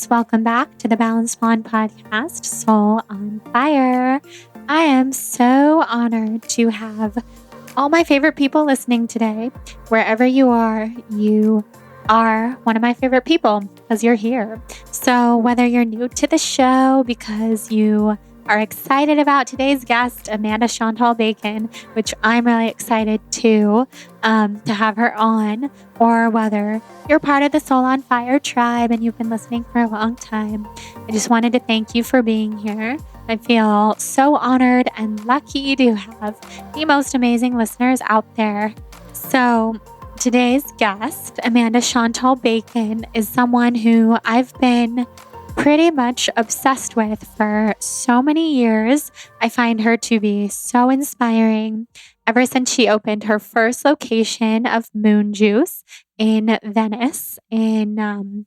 folks. Welcome back to the Balanced Blonde Podcast, Soul on Fire. I am so honored to have all my favorite people listening today. Wherever you are one of my favorite people because you're here. So whether you're new to the show because you are excited about today's guest, Amanda Chantal Bacon, which I'm really excited to have her on, or whether you're part of the Soul on Fire tribe and you've been listening for a long time, I just wanted to thank you for being here. I feel so honored and lucky to have the most amazing listeners out there. So today's guest, Amanda Chantal Bacon, is someone who I've been pretty much obsessed with for so many years. I find her to be so inspiring ever since she opened her first location of Moon Juice in Venice in,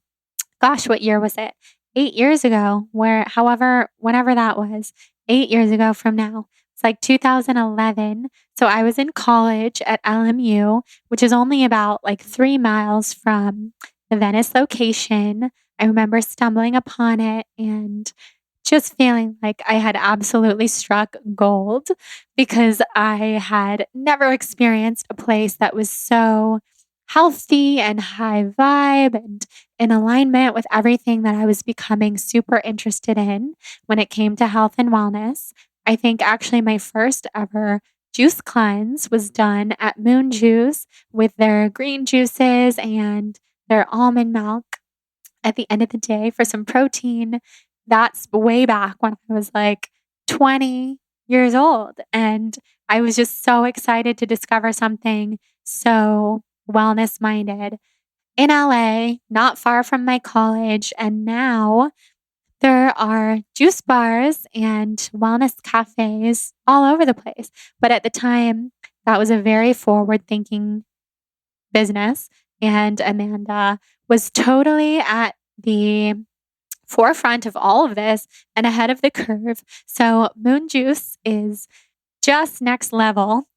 what year was it? 8 years ago, whenever that was, 8 years ago from now. It's like 2011. So I was in college at LMU, which is only about 3 miles from the Venice location. I remember stumbling upon it and just feeling like I had absolutely struck gold because I had never experienced a place that was so healthy and high vibe and in alignment with everything that I was becoming super interested in when it came to health and wellness. I think actually my first ever juice cleanse was done at Moon Juice with their green juices and their almond milk at the end of the day for some protein. That's way back when I was 20 years old. And I was just so excited to discover something so wellness minded in LA, not far from my college. And now there are juice bars and wellness cafes all over the place. But at the time, that was a very forward thinking business. And Amanda was totally at the forefront of all of this and ahead of the curve. So Moon Juice is just next level.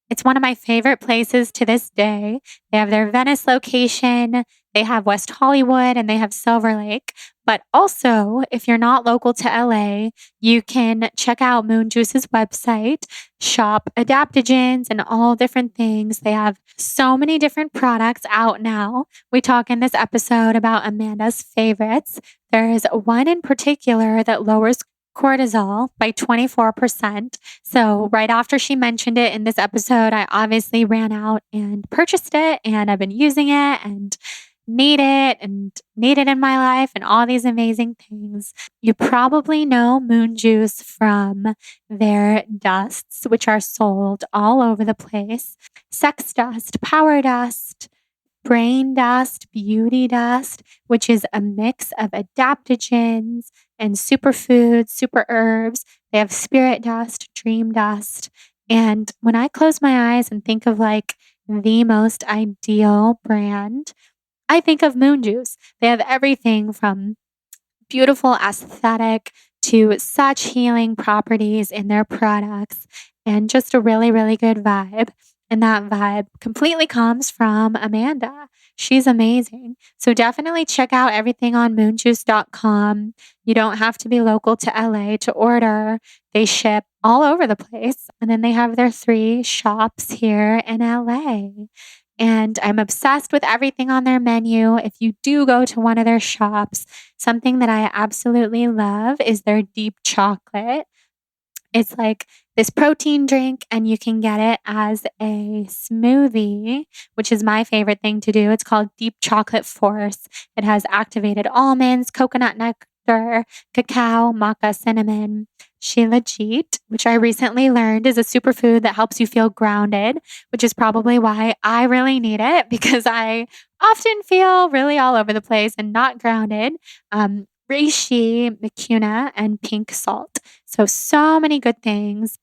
It's one of my favorite places to this day. They have their Venice location, they have West Hollywood, and they have Silver Lake. But also, if you're not local to LA, you can check out Moon Juice's website, shop adaptogens and all different things. They have so many different products out now. We talk in this episode about Amanda's favorites. There's one in particular that lowers cortisol by 24%. So right after she mentioned it in this episode, I obviously ran out and purchased it, and I've been using it and need it in my life and all these amazing things. You probably know Moon Juice from their dusts, which are sold all over the place. Sex dust, power dust, brain dust, beauty dust, which is a mix of adaptogens and superfoods, super herbs. They have spirit dust, dream dust. And when I close my eyes and think of the most ideal brand, I think of Moon Juice. They have everything from beautiful aesthetic to such healing properties in their products and just a really, really good vibe. And that vibe completely comes from Amanda. She's amazing. So definitely check out everything on moonjuice.com. You don't have to be local to LA to order. They ship all over the place. And then they have their 3 shops here in LA. And I'm obsessed with everything on their menu. If you do go to one of their shops, something that I absolutely love is their deep chocolate. It's like this protein drink, and you can get it as a smoothie, which is my favorite thing to do. It's called Deep Chocolate Force. It has activated almonds, coconut nectar, cacao, maca, cinnamon, shilajit, which I recently learned is a superfood that helps you feel grounded, which is probably why I really need it because I often feel really all over the place and not grounded. Reishi, mucuna, and pink salt. So many good things.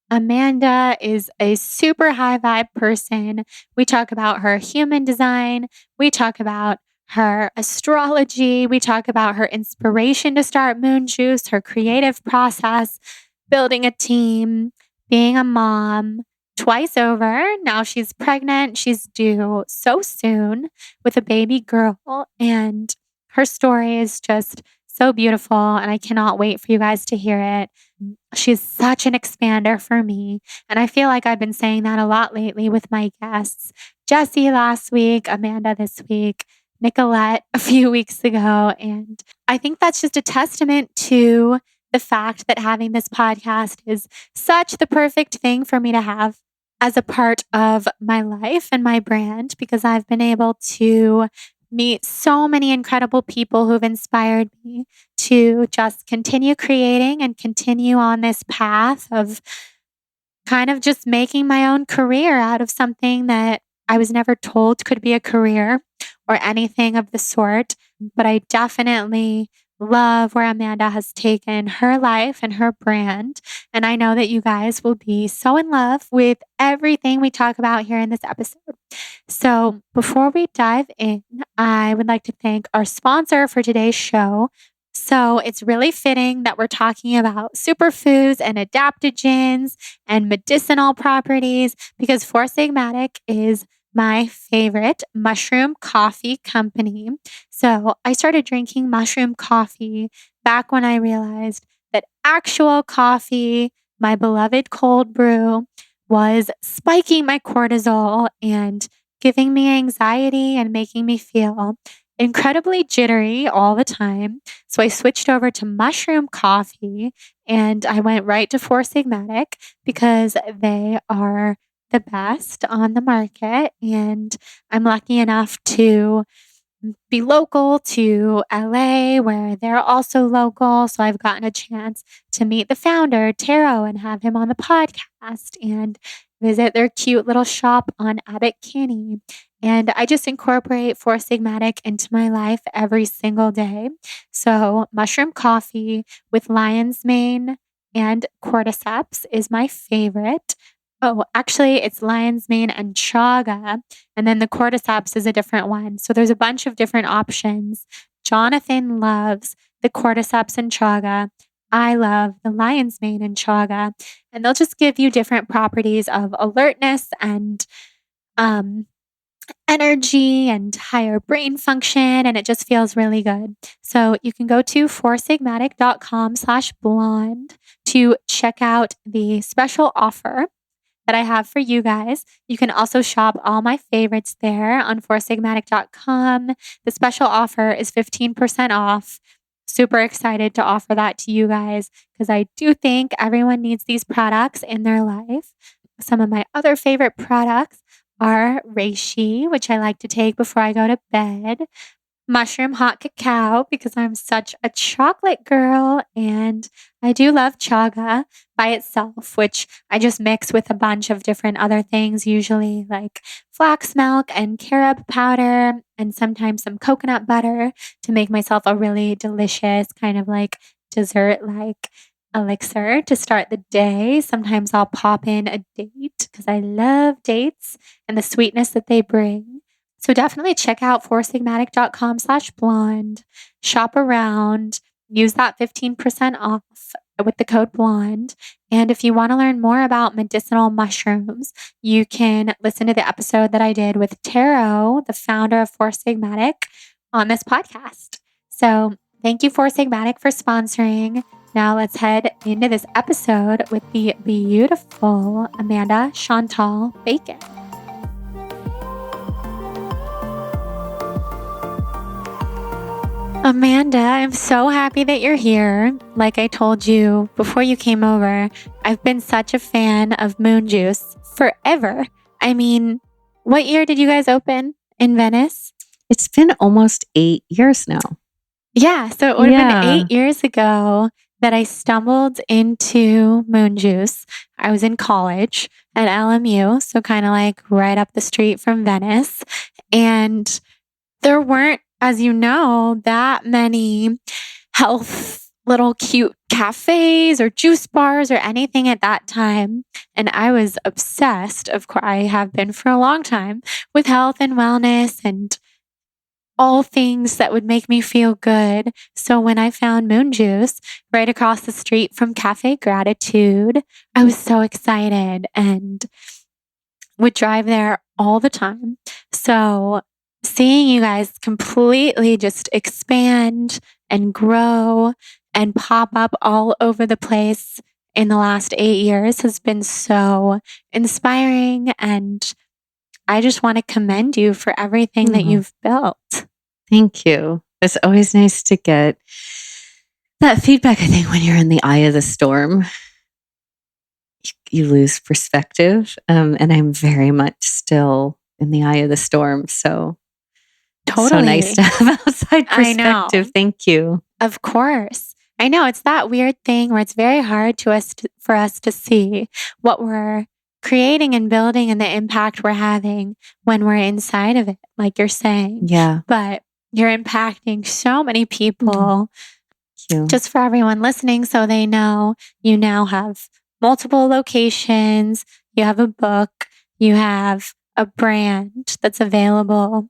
Amanda is a super high vibe person. We talk about her human design. We talk about her astrology. We talk about her inspiration to start Moon Juice, her creative process, building a team, being a mom twice over. Now she's pregnant. She's due so soon with a baby girl. And Her story is just so beautiful, and I cannot wait for you guys to hear it. She's such an expander for me, and I feel like I've been saying that a lot lately with my guests. Jessie last week, Amanda this week, Nicolette a few weeks ago, and I think that's just a testament to the fact that having this podcast is such the perfect thing for me to have as a part of my life and my brand, because I've been able to meet so many incredible people who've inspired me to just continue creating and continue on this path of kind of just making my own career out of something that I was never told could be a career or anything of the sort. But I definitely love where Amanda has taken her life and her brand. And I know that you guys will be so in love with everything we talk about here in this episode. So before we dive in, I would like to thank our sponsor for today's show. So it's really fitting that we're talking about superfoods and adaptogens and medicinal properties, because Four Sigmatic is my favorite mushroom coffee company. So I started drinking mushroom coffee back when I realized that actual coffee, my beloved cold brew, was spiking my cortisol and giving me anxiety and making me feel incredibly jittery all the time. So I switched over to mushroom coffee, and I went right to Four Sigmatic because they are the best on the market. And I'm lucky enough to be local to LA, where they're also local. So I've gotten a chance to meet the founder, Taro, and have him on the podcast and visit their cute little shop on Abbot Kinney. And I just incorporate Four Sigmatic into my life every single day. So mushroom coffee with lion's mane and cordyceps is my favorite. Oh, actually, it's lion's mane and chaga, and then the cordyceps is a different one. So there's a bunch of different options. Jonathan loves the cordyceps and chaga. I love the lion's mane and chaga, and they'll just give you different properties of alertness and energy and higher brain function, and it just feels really good. So you can go to foursigmatic.com/blonde to check out the special offer that I have for you guys. You can also shop all my favorites there on foursigmatic.com. The special offer is 15% off. Super excited to offer that to you guys because I do think everyone needs these products in their life. Some of my other favorite products are reishi, which I like to take before I go to bed. Mushroom hot cacao, because I'm such a chocolate girl, and I do love chaga by itself, which I just mix with a bunch of different other things, usually like flax milk and carob powder and sometimes some coconut butter to make myself a really delicious kind of like dessert like elixir to start the day. Sometimes I'll pop in a date because I love dates and the sweetness that they bring. So definitely check out foursigmatic.com/blonde, shop around, use that 15% off with the code blonde. And if you want to learn more about medicinal mushrooms, you can listen to the episode that I did with Taro, the founder of Four Sigmatic, on this podcast. So thank you, Four Sigmatic, for sponsoring. Now let's head into this episode with the beautiful Amanda Chantal Bacon. Amanda, I'm so happy that you're here. Like I told you before you came over, I've been such a fan of Moon Juice forever. I mean, what year did you guys open in Venice? It's been almost 8 years now. Yeah, so it would have been 8 years ago that I stumbled into Moon Juice. I was in college at LMU, so kind of like right up the street from Venice. And there weren't, as you know, that many health little cute cafes or juice bars or anything at that time. And I was obsessed, of course, I have been for a long time, with health and wellness and all things that would make me feel good. So when I found Moon Juice right across the street from Cafe Gratitude, I was so excited and would drive there all the time. So seeing you guys completely just expand and grow and pop up all over the place in the last 8 years has been so inspiring. And I just want to commend you for everything that you've built. Thank you. It's always nice to get that feedback. I think when you're in the eye of the storm, you lose perspective. And I'm very much still in the eye of the storm. So Totally. so nice to have outside I know. perspective. Thank you. Of course. I know it's that weird thing where it's very hard for us to see what we're creating and building and the impact we're having when we're inside of it, like you're saying. Yeah. But you're impacting so many people. Thank you. Just for everyone listening, so they know, you now have multiple locations, you have a book, you have a brand that's available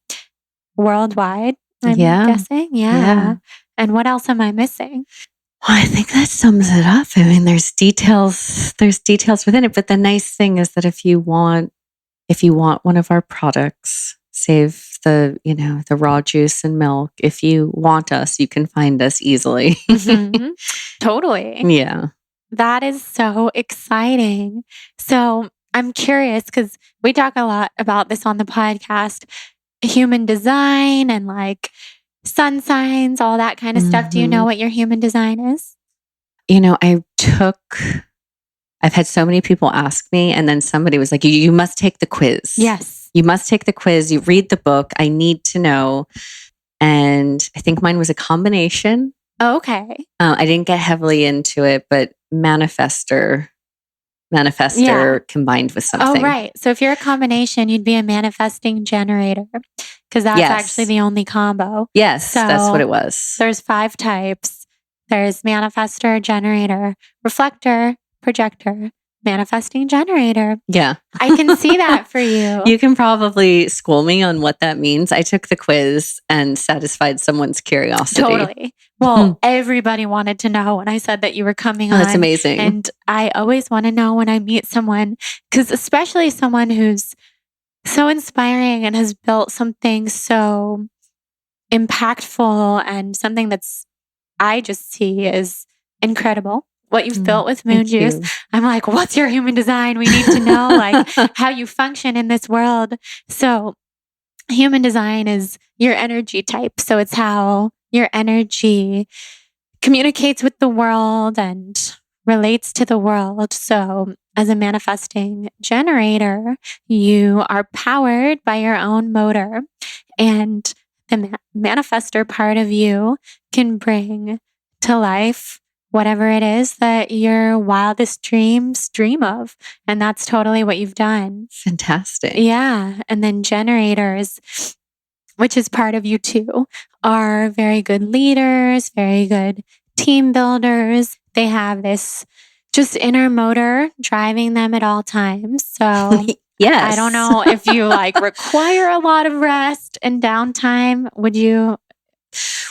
worldwide, I'm guessing. Yeah. And what else am I missing? Well, I think that sums it up. I mean, there's details within it, but the nice thing is that if you want one of our products, save the raw juice and milk. If you want us, you can find us easily. Totally. Yeah. That is so exciting. So I'm curious because we talk a lot about this on the podcast, human design and like sun signs, all that kind of stuff. Do you know what your human design is? I've had so many people ask me, and then somebody was like, you must take the quiz. Yes. You must take the quiz. You read the book. I need to know. And I think mine was a combination. Oh, okay. I didn't get heavily into it, but manifester combined with something. Oh, right. So if you're a combination, you'd be a manifesting generator because that's actually the only combo. Yes, so that's what it was. There's 5 types. There's manifester, generator, reflector, projector, manifesting generator. Yeah. I can see that for you. You can probably school me on what that means. I took the quiz and satisfied someone's curiosity. Totally. Well, everybody wanted to know when I said that you were coming on. That's amazing. And I always want to know when I meet someone, because especially someone who's so inspiring and has built something so impactful and something that's, I just see as incredible. What you've built with Moon Juice. I'm like, what's your human design? We need to know like how you function in this world. So human design is your energy type. So it's how your energy communicates with the world and relates to the world. So as a manifesting generator, you are powered by your own motor, and the manifester part of you can bring to life whatever it is that your wildest dreams dream of. And that's totally what you've done. Fantastic. Yeah. And then generators, which is part of you too, are very good leaders, very good team builders. They have this just inner motor driving them at all times. So yes. I don't know if you like require a lot of rest and downtime. Would you?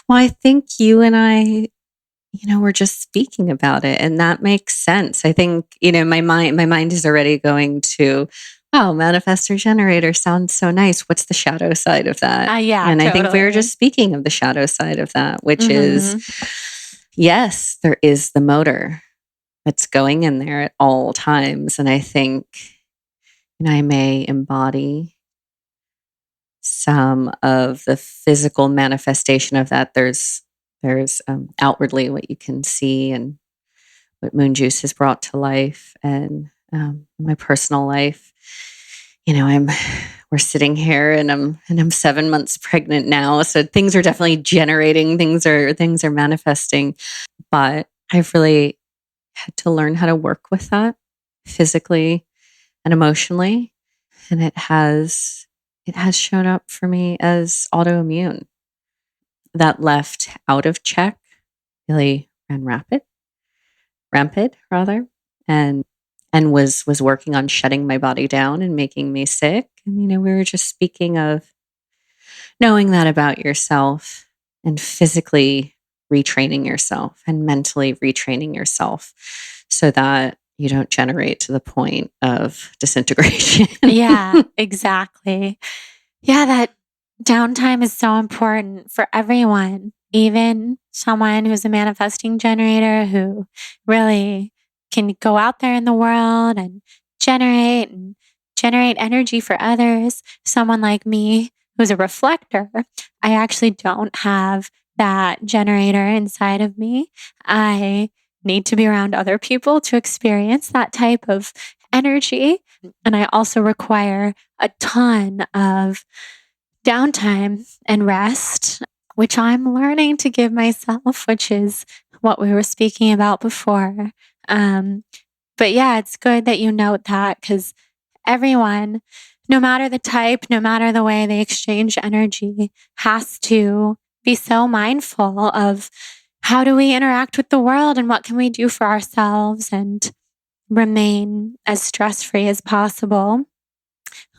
Well, I think you and I, we're just speaking about it, and that makes sense. I think, my mind is already going to, oh, manifestor generator sounds so nice. What's the shadow side of that? Yeah. And totally. I think we were just speaking of the shadow side of that, which is, yes, there is the motor that's going in there at all times. And I think, I may embody some of the physical manifestation of that. There's outwardly what you can see and what Moon Juice has brought to life, and my personal life. We're sitting here, and I'm 7 months pregnant now, so things are definitely generating. Things are manifesting, but I've really had to learn how to work with that physically and emotionally, and it has shown up for me as autoimmune. That left out of check really ran rampant rather, and was working on shutting my body down and making me sick. And we were just speaking of knowing that about yourself and physically retraining yourself and mentally retraining yourself so that you don't generate to the point of disintegration. Yeah, exactly. Yeah, that downtime is so important for everyone, even someone who's a manifesting generator who really can go out there in the world and generate energy for others. Someone like me who's a reflector, I actually don't have that generator inside of me. I need to be around other people to experience that type of energy. And I also require a ton of downtime and rest, which I'm learning to give myself, which is what we were speaking about before. But yeah, it's good that you note that because everyone, no matter the type, no matter the way they exchange energy, has to be so mindful of how do we interact with the world and what can we do for ourselves and remain as stress free as possible,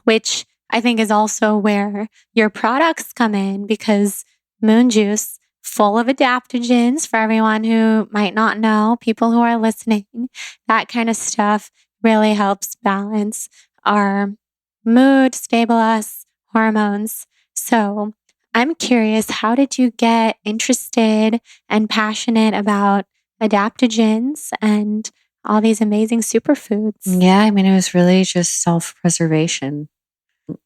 which I think is also where your products come in because Moon Juice, full of adaptogens for everyone who might not know, people who are listening, that kind of stuff really helps balance our mood, stabilize hormones. So I'm curious, how did you get interested and passionate about adaptogens and all these amazing superfoods? Yeah, I mean, it was really just self-preservation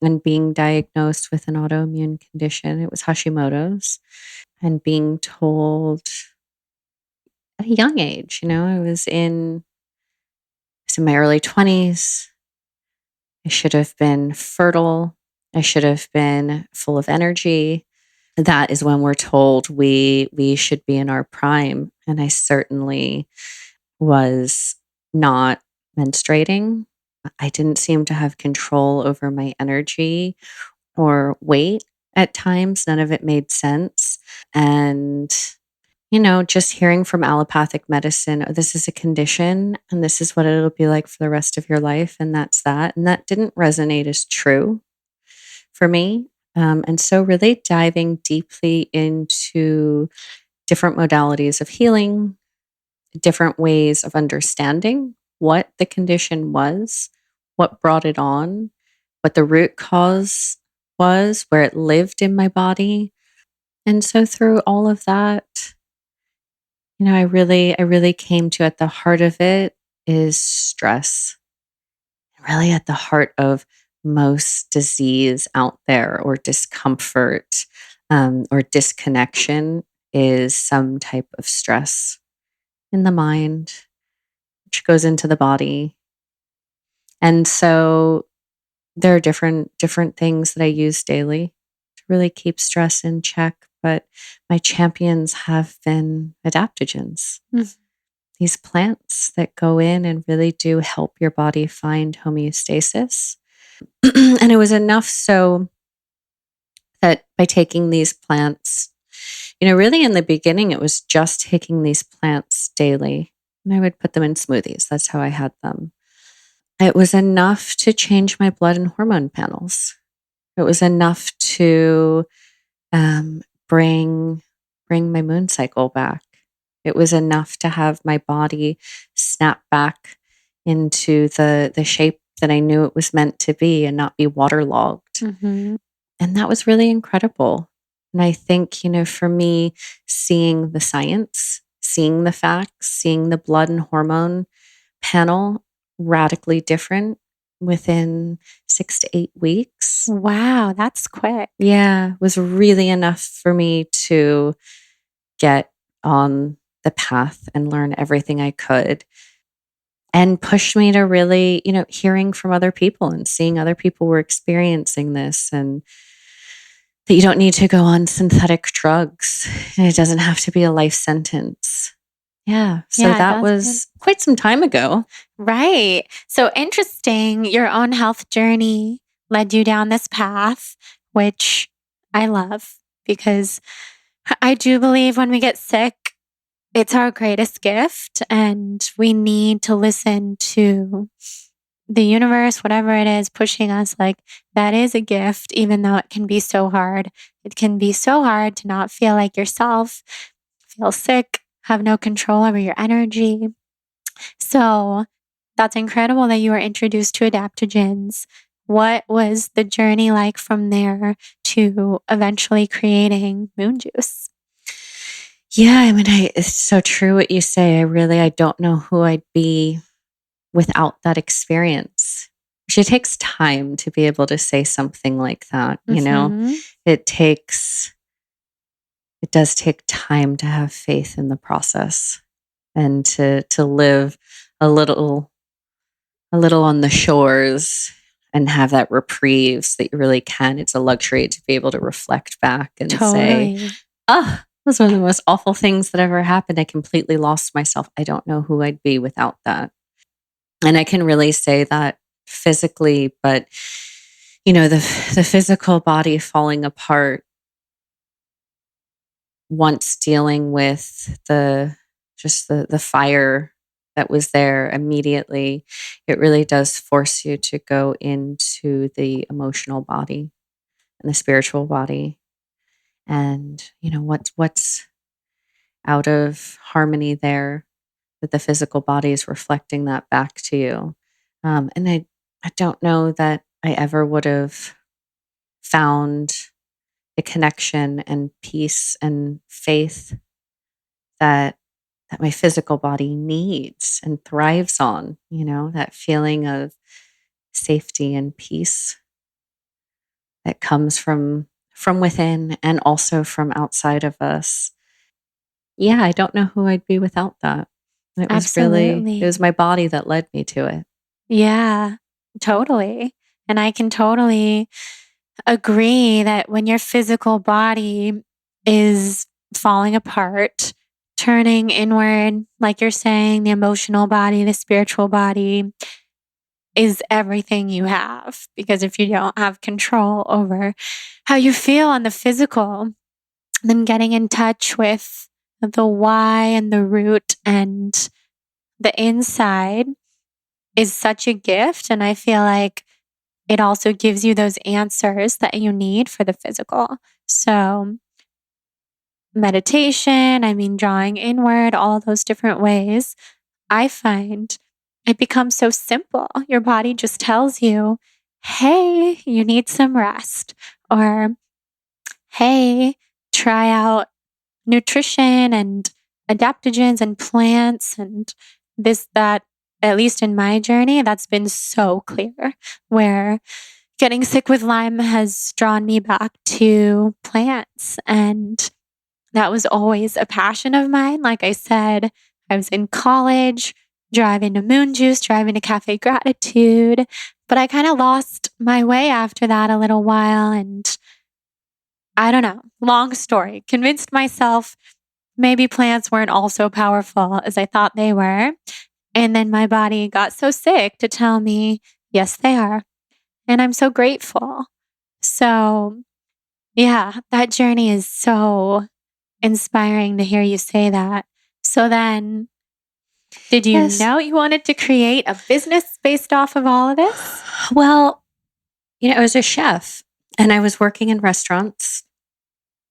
and being diagnosed with an autoimmune condition. It was Hashimoto's, and being told at a young age, I was in my early 20s. I should have been fertile. I should have been full of energy. That is when we're told we should be in our prime. And I certainly was not menstruating. I didn't seem to have control over my energy or weight at times. None of it made sense. And, just hearing from allopathic medicine, oh, this is a condition and this is what it'll be like for the rest of your life. And that's that. And that didn't resonate as true for me. And so, really diving deeply into different modalities of healing, different ways of understanding what the condition was, what brought it on, what the root cause was, where it lived in my body. And so through all of that, I really came to, at the heart of it is stress. Really at the heart of most disease out there, or discomfort, or disconnection, is some type of stress in the mind, which goes into the body. And so there are different things that I use daily to really keep stress in check. But my champions have been adaptogens. Mm. These plants that go in and really do help your body find homeostasis. And it was enough so that by taking these plants, really in the beginning, it was just taking these plants daily. And I would put them in smoothies. That's how I had them. It was enough to change my blood and hormone panels. It was enough to bring my moon cycle back. It was enough to have my body snap back into the shape that I knew it was meant to be and not be waterlogged. Mm-hmm. And that was really incredible. And I think, for me, seeing the science, seeing the facts, seeing the blood and hormone panel radically different within 6 to 8 weeks. Wow, that's quick. Yeah, was really enough for me to get on the path and learn everything I could, and pushed me to really, hearing from other people and seeing other people were experiencing this, and that you don't need to go on synthetic drugs and it doesn't have to be a life sentence. Yeah. So Yeah, that was quite some time ago. Right. So interesting. Your own health journey led you down this path, which I love because I do believe when we get sick, it's our greatest gift, and we need to listen to the universe, whatever it is pushing us. Like, that is a gift, even though it can be so hard. It can be so hard to not feel like yourself, feel sick, have no control over your energy. So that's incredible that you were introduced to adaptogens. what was the journey like from there to eventually creating Moon Juice? Yeah, I mean, it's so true what you say. I don't know who I'd be without that experience. It takes time to be able to say something like that, you know? Mm-hmm. It does take time to have faith in the process and to live a little on the shores and have that reprieve so that you really can. It's a luxury to be able to reflect back and say, Totally. oh, this was one of the most awful things that ever happened. I completely lost myself. I don't know who I'd be without that. And I can really say that physically, but the physical body falling apart once dealing with the fire that was there immediately, it really does force you to go into the emotional body and the spiritual body. And what's out of harmony there, that the physical body is reflecting that back to you. And I don't know that I ever would have found the connection and peace and faith that my physical body needs and thrives on, that feeling of safety and peace that comes from within and also from outside of us. Yeah, I don't know who I'd be without that. It Absolutely. was my body that led me to it. Yeah, totally. And I can totally agree that when your physical body is falling apart, turning inward, like you're saying, the emotional body, the spiritual body is everything you have. Because if you don't have control over how you feel on the physical, then getting in touch with the why and the root and the inside is such a gift. And I feel like it also gives you those answers that you need for the physical. So, meditation, I mean, drawing inward, all those different ways, I find it becomes so simple. Your body just tells you, hey, you need some rest, or hey, try out nutrition and adaptogens and plants and this, that. At least in my journey, that's been so clear, where getting sick with Lyme has drawn me back to plants. And that was always a passion of mine. Like I said, I was in college, driving to Moon Juice, driving to Cafe Gratitude. But I kind of lost my way after that a little while. And I don't know, long story. Convinced myself maybe plants weren't all so powerful as I thought they were. And then my body got so sick to tell me, yes, they are. And I'm so grateful. So, yeah, that journey is so inspiring to hear you say that. So then, did you Yes. know you wanted to create a business based off of all of this? Well, I was a chef and I was working in restaurants.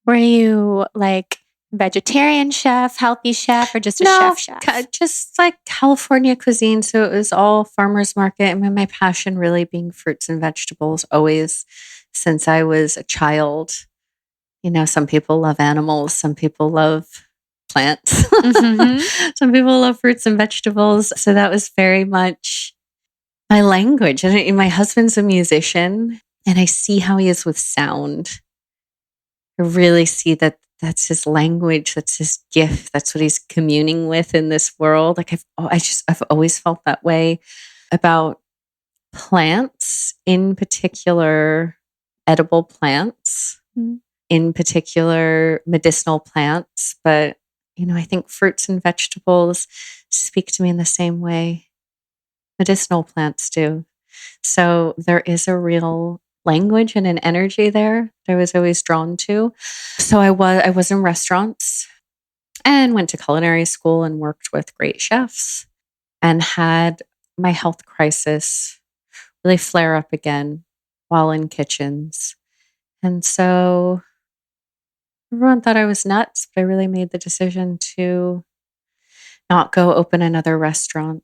Were you like vegetarian chef, healthy chef, or just a No, chef? just like California cuisine. So it was all farmers market. I mean, my passion really being fruits and vegetables always since I was a child. Some people love animals, some people love plants, Mm-hmm. some people love fruits and vegetables. So that was very much my language. And my husband's a musician, and I see how he is with sound. I really see that that's his language, that's his gift, that's what he's communing with in this world. Like I've always felt that way about plants, in particular edible plants, in particular medicinal plants, but I think fruits and vegetables speak to me in the same way medicinal plants do. So there is a real language and an energy there that I was always drawn to. So I was in restaurants and went to culinary school and worked with great chefs and had my health crisis really flare up again while in kitchens. And so everyone thought I was nuts, but I really made the decision to not go open another restaurant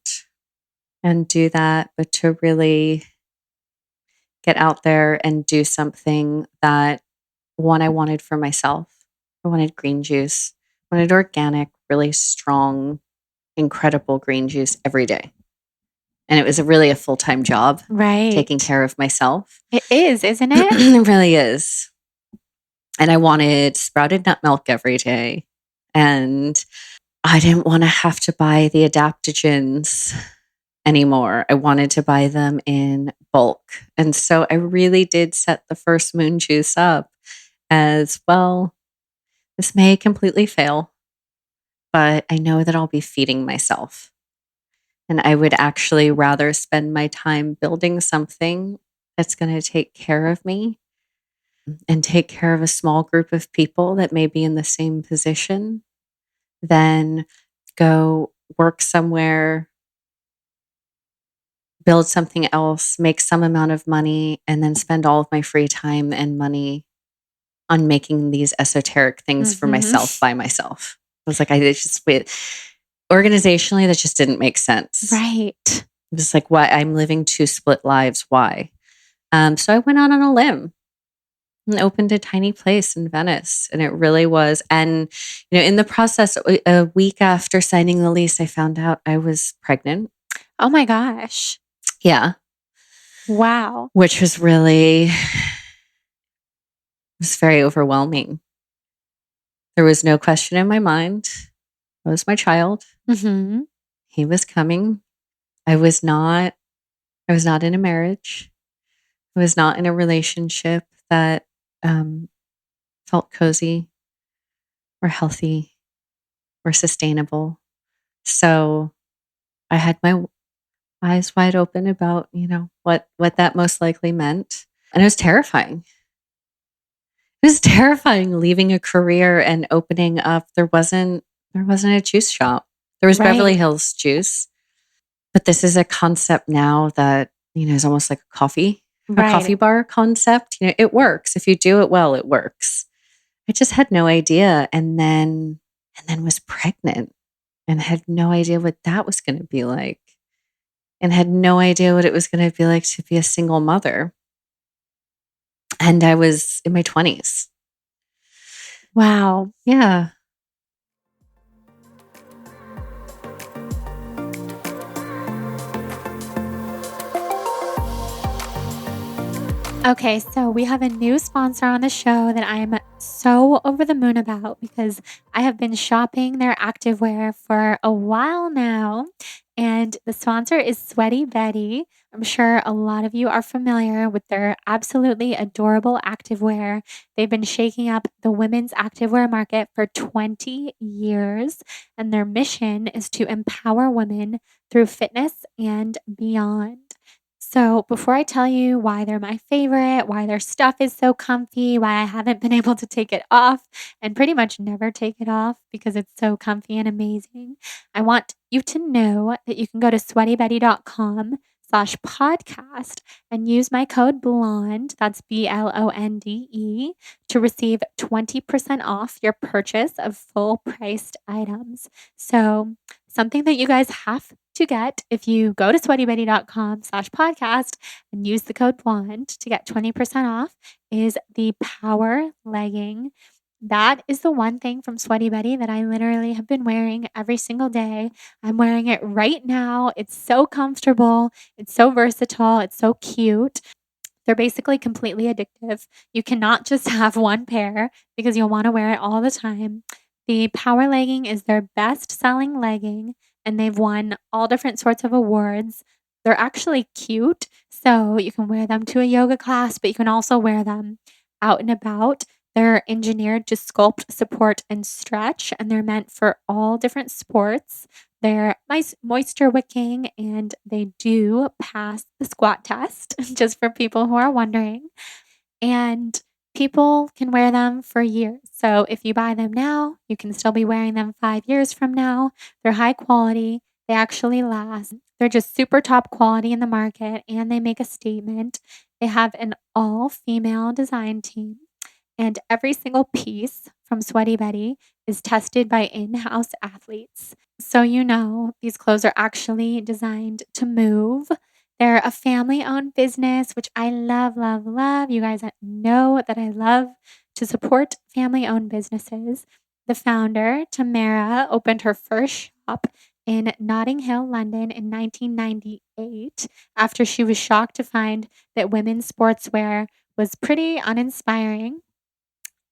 and do that, but to really get out there and do something that I wanted for myself. I wanted green juice. I wanted organic, really strong, incredible green juice every day. And it was really a full-time job Right. taking care of myself. It is, isn't it? It really is. And I wanted sprouted nut milk every day. And I didn't want to have to buy the adaptogens anymore. I wanted to buy them in bulk. And so I really did set the first moon juice up as well. This may completely fail, but I know that I'll be feeding myself. And I would actually rather spend my time building something that's going to take care of me and take care of a small group of people that may be in the same position than go work somewhere, build something else, make some amount of money, and then spend all of my free time and money on making these esoteric things for myself by myself. I was like, organizationally, that just didn't make sense. Right. It was like, why? I'm living two split lives. Why? So I went out on a limb and opened a tiny place in Venice. And it really was. And, in the process, a week after signing the lease, I found out I was pregnant. Oh my gosh. Yeah. Wow. Which was really, it was very overwhelming. There was no question in my mind. It was my child. Mm-hmm. He was coming. I was not in a marriage. I was not in a relationship that felt cozy or healthy or sustainable. So I had my eyes wide open about, what that most likely meant. And it was terrifying. It was terrifying leaving a career and opening up. There wasn't a juice shop. There was Beverly Hills juice. But this is a concept now that, is almost like a coffee bar concept. It works. If you do it well, it works. I just had no idea. And then was pregnant and had no idea what that was going to be like. And had no idea what it was going to be like to be a single mother. And I was in my 20s. Wow. Yeah. Okay, so we have a new sponsor on the show that I'm so over the moon about because I have been shopping their activewear for a while now. And the sponsor is Sweaty Betty. I'm sure a lot of you are familiar with their absolutely adorable activewear. They've been shaking up the women's activewear market for 20 years, and their mission is to empower women through fitness and beyond. So, before I tell you why they're my favorite, why their stuff is so comfy, why I haven't been able to take it off and pretty much never take it off because it's so comfy and amazing, I want you to know that you can go to sweatybetty.com/podcast and use my code BLONDE, that's BLONDE, to receive 20% off your purchase of full priced items. So, something that you guys have to get if you go to sweatybetty.com/podcast and use the code BLONDE to get 20% off is the power legging. That is the one thing from Sweaty Betty that I literally have been wearing every single day. I'm wearing it right now. It's so comfortable. It's so versatile. It's so cute. They're basically completely addictive. You cannot just have one pair because you'll want to wear it all the time. The power legging is their best selling legging, and they've won all different sorts of awards. They're actually cute, so you can wear them to a yoga class, but you can also wear them out and about. They're engineered to sculpt, support, and stretch, and they're meant for all different sports. They're moisture wicking, and they do pass the squat test, just for people who are wondering. And people can wear them for years. So if you buy them now, you can still be wearing them 5 years from now. They're high quality. They actually last. They're just super top quality in the market, and they make a statement. They have an all-female design team, and every single piece from Sweaty Betty is tested by in-house athletes. So these clothes are actually designed to move. They're a family-owned business, which I love, love, love. You guys know that I love to support family-owned businesses. The founder, Tamara, opened her first shop in Notting Hill, London in 1998 after she was shocked to find that women's sportswear was pretty uninspiring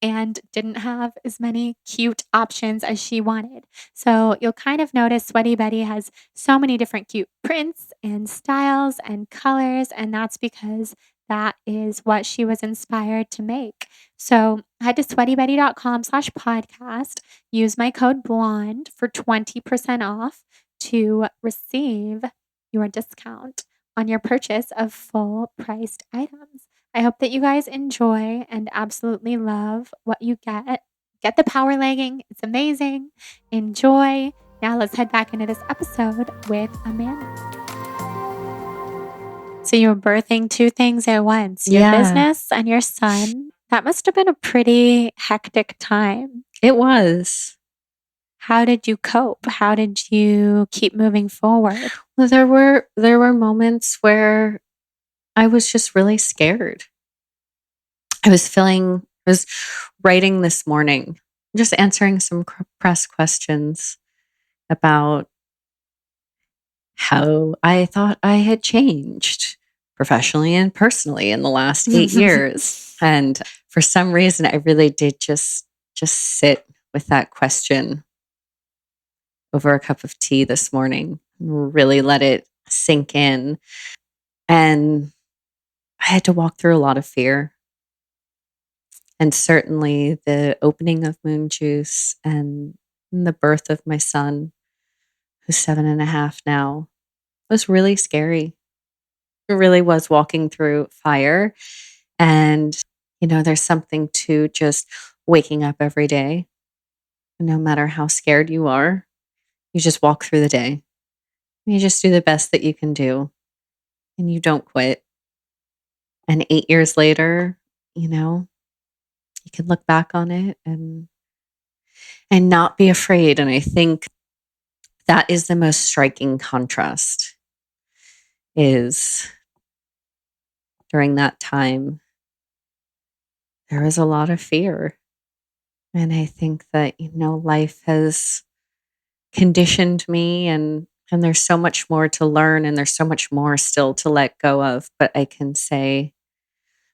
and didn't have as many cute options as she wanted. So you'll kind of notice Sweaty Betty has so many different cute prints and styles and colors, and that's because that is what she was inspired to make. So head to sweatybetty.com/podcast, use my code BLONDE for 20% off to receive your discount on your purchase of full priced items. I hope that you guys enjoy and absolutely love what you get. Get the power legging. It's amazing. Enjoy. Now let's head back into this episode with Amanda. So you were birthing two things at once, your business and your son. That must have been a pretty hectic time. It was. How did you cope? How did you keep moving forward? Well, there were moments where I was just really scared. I was writing this morning, just answering some press questions about how I thought I had changed professionally and personally in the last 8 years. And for some reason, I really did just sit with that question over a cup of tea this morning, really let it sink in. And I had to walk through a lot of fear. And certainly the opening of Moon Juice and the birth of my son, who's 7.5 now, was really scary. It really was walking through fire. And, there's something to just waking up every day. No matter how scared you are, you just walk through the day. You just do the best that you can do. And you don't quit. And 8 years later, you can look back on it and not be afraid. And I think that is the most striking contrast, is during that time, there was a lot of fear. And I think that, life has conditioned me and there's so much more to learn and there's so much more still to let go of. But I can say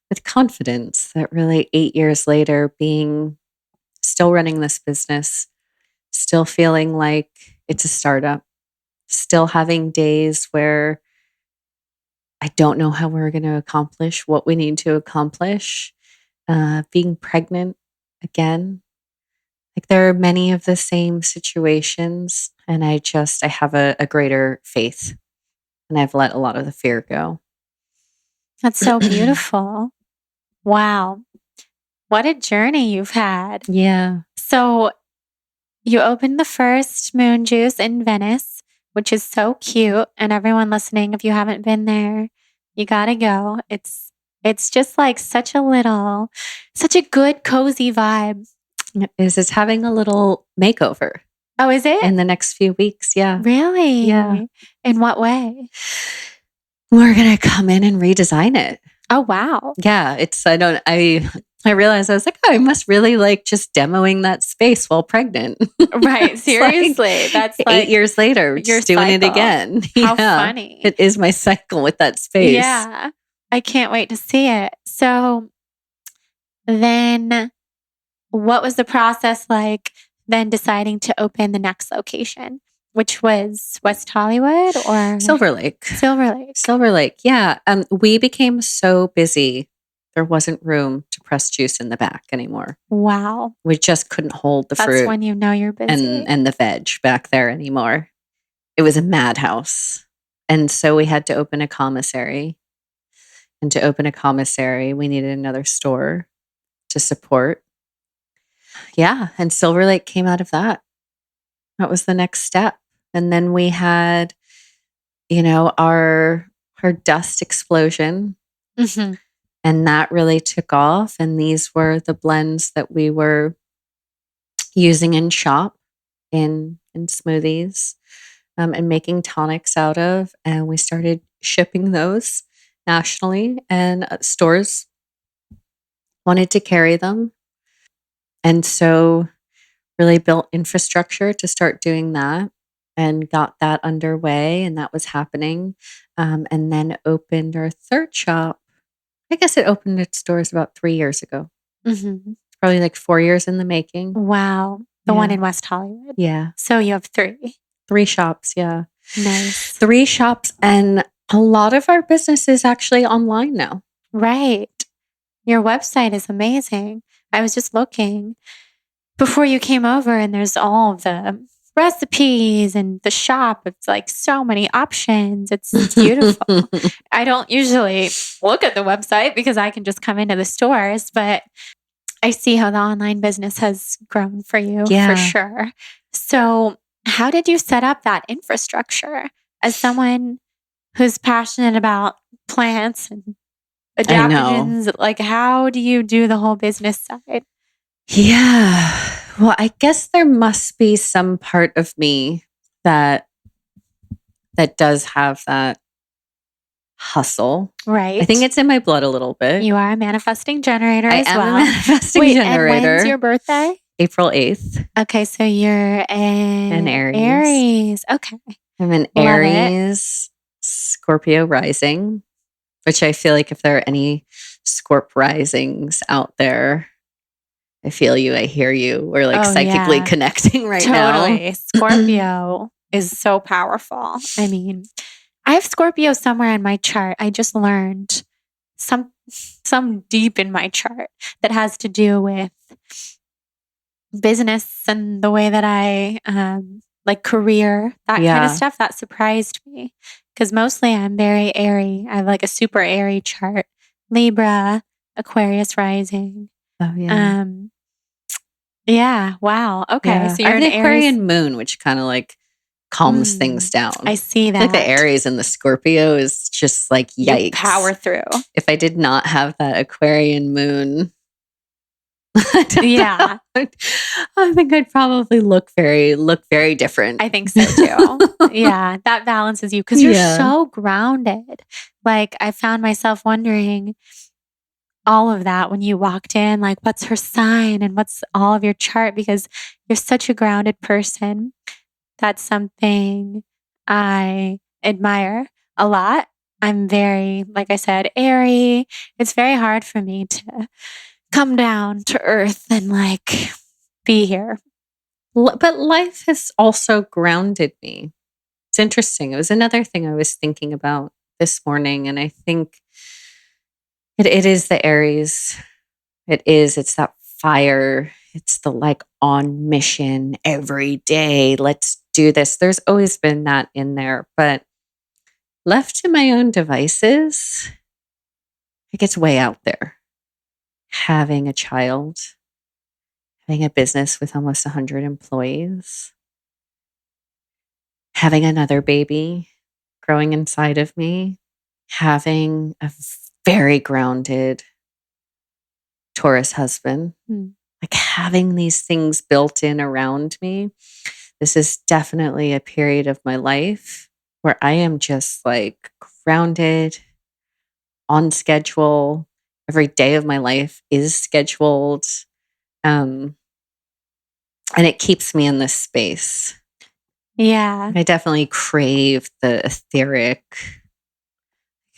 with confidence that really 8 years later, still running this business, still feeling like it's a startup, still having days where I don't know how we're going to accomplish what we need to accomplish. Being pregnant again, like there are many of the same situations, and I have a greater faith, and I've let a lot of the fear go. That's so beautiful. Wow. What a journey you've had. Yeah. So you opened the first Moon Juice in Venice, which is so cute. And everyone listening, if you haven't been there, you gotta go. It's just like such a good, cozy vibe. It is. It's having a little makeover. Oh, is it? In the next few weeks, yeah. Really? Yeah. In what way? We're going to come in and redesign it. Oh, wow. Yeah. I realized I was like, oh, I must really like just demoing that space while pregnant. Right. Seriously. That's like 8 years later, we're just doing it again. How funny. It is my cycle with that space. Yeah. I can't wait to see it. So then what was the process like then deciding to open the next location, which was West Hollywood or Silver Lake? Silver Lake. Yeah. We became so busy. There wasn't room to press juice in the back anymore. Wow. We just couldn't hold the fruit. That's when you know you're busy. And the veg back there anymore. It was a madhouse. And so we had to open a commissary. And to open a commissary, we needed another store to support. Yeah. And Silver Lake came out of that. That was the next step. And then we had, our dust explosion. Mm-hmm. And that really took off. And these were the blends that we were using in shop, in smoothies. and making tonics out of. And we started shipping those nationally, and stores wanted to carry them. And so really built infrastructure to start doing that and got that underway. And that was happening. And then opened our third shop. I guess it opened its doors about 3 years ago. Mm-hmm. Probably like 4 years in the making. Wow. The one in West Hollywood. Yeah. So you have 3. 3 shops. Yeah. Nice. 3 shops. And a lot of our business is actually online now. Right. Your website is amazing. I was just looking before you came over, and there's all of the recipes and the shop. It's like so many options. It's beautiful. I don't usually look at the website because I can just come into the stores, but I see how the online business has grown for you for sure. So how did you set up that infrastructure as someone who's passionate about plants and adaptogens? Like, how do you do the whole business side? Yeah. Well, I guess there must be some part of me that does have that hustle. Right. I think it's in my blood a little bit. You are a manifesting generator as well. I am a manifesting generator. And when's your birthday? April 8th. Okay, so you're an Aries. Okay. I'm an Aries, Scorpio rising, which I feel like if there are any Scorp risings out there, I feel you, I hear you. We're like psychically connecting right now. Totally. Scorpio is so powerful. I mean, I have Scorpio somewhere in my chart. I just learned some deep in my chart that has to do with business and the way that I like career, that kind of stuff. That surprised me because mostly I'm very airy. I have like a super airy chart. Libra, Aquarius rising. Oh yeah. Yeah. Wow. Okay. Yeah. So you're an an Aquarian moon, which kind of like calms things down. I see that. Like the Aries and the Scorpio is just like yikes. You power through. If I did not have that Aquarian moon, I think I'd probably look very different. I think so too. Yeah, that balances you because you're so grounded. Like I found myself wondering all of that when you walked in, like what's her sign and what's all of your chart, because you're such a grounded person. That's something I admire a lot. I'm very, like I said, airy. It's very hard for me to come down to earth and like be here. But life has also grounded me. It's interesting. It was another thing I was thinking about this morning. And I think it is the Aries. It's that fire. It's the like on mission every day. Let's do this. There's always been that in there. But left to my own devices, it gets way out there. Having a child, having a business with almost 100 employees, having another baby growing inside of me, having a very grounded Taurus husband, like having these things built in around me. This is definitely a period of my life where I am just like grounded, on schedule. Every day of my life is scheduled. And it keeps me in this space. Yeah. I definitely crave the etheric.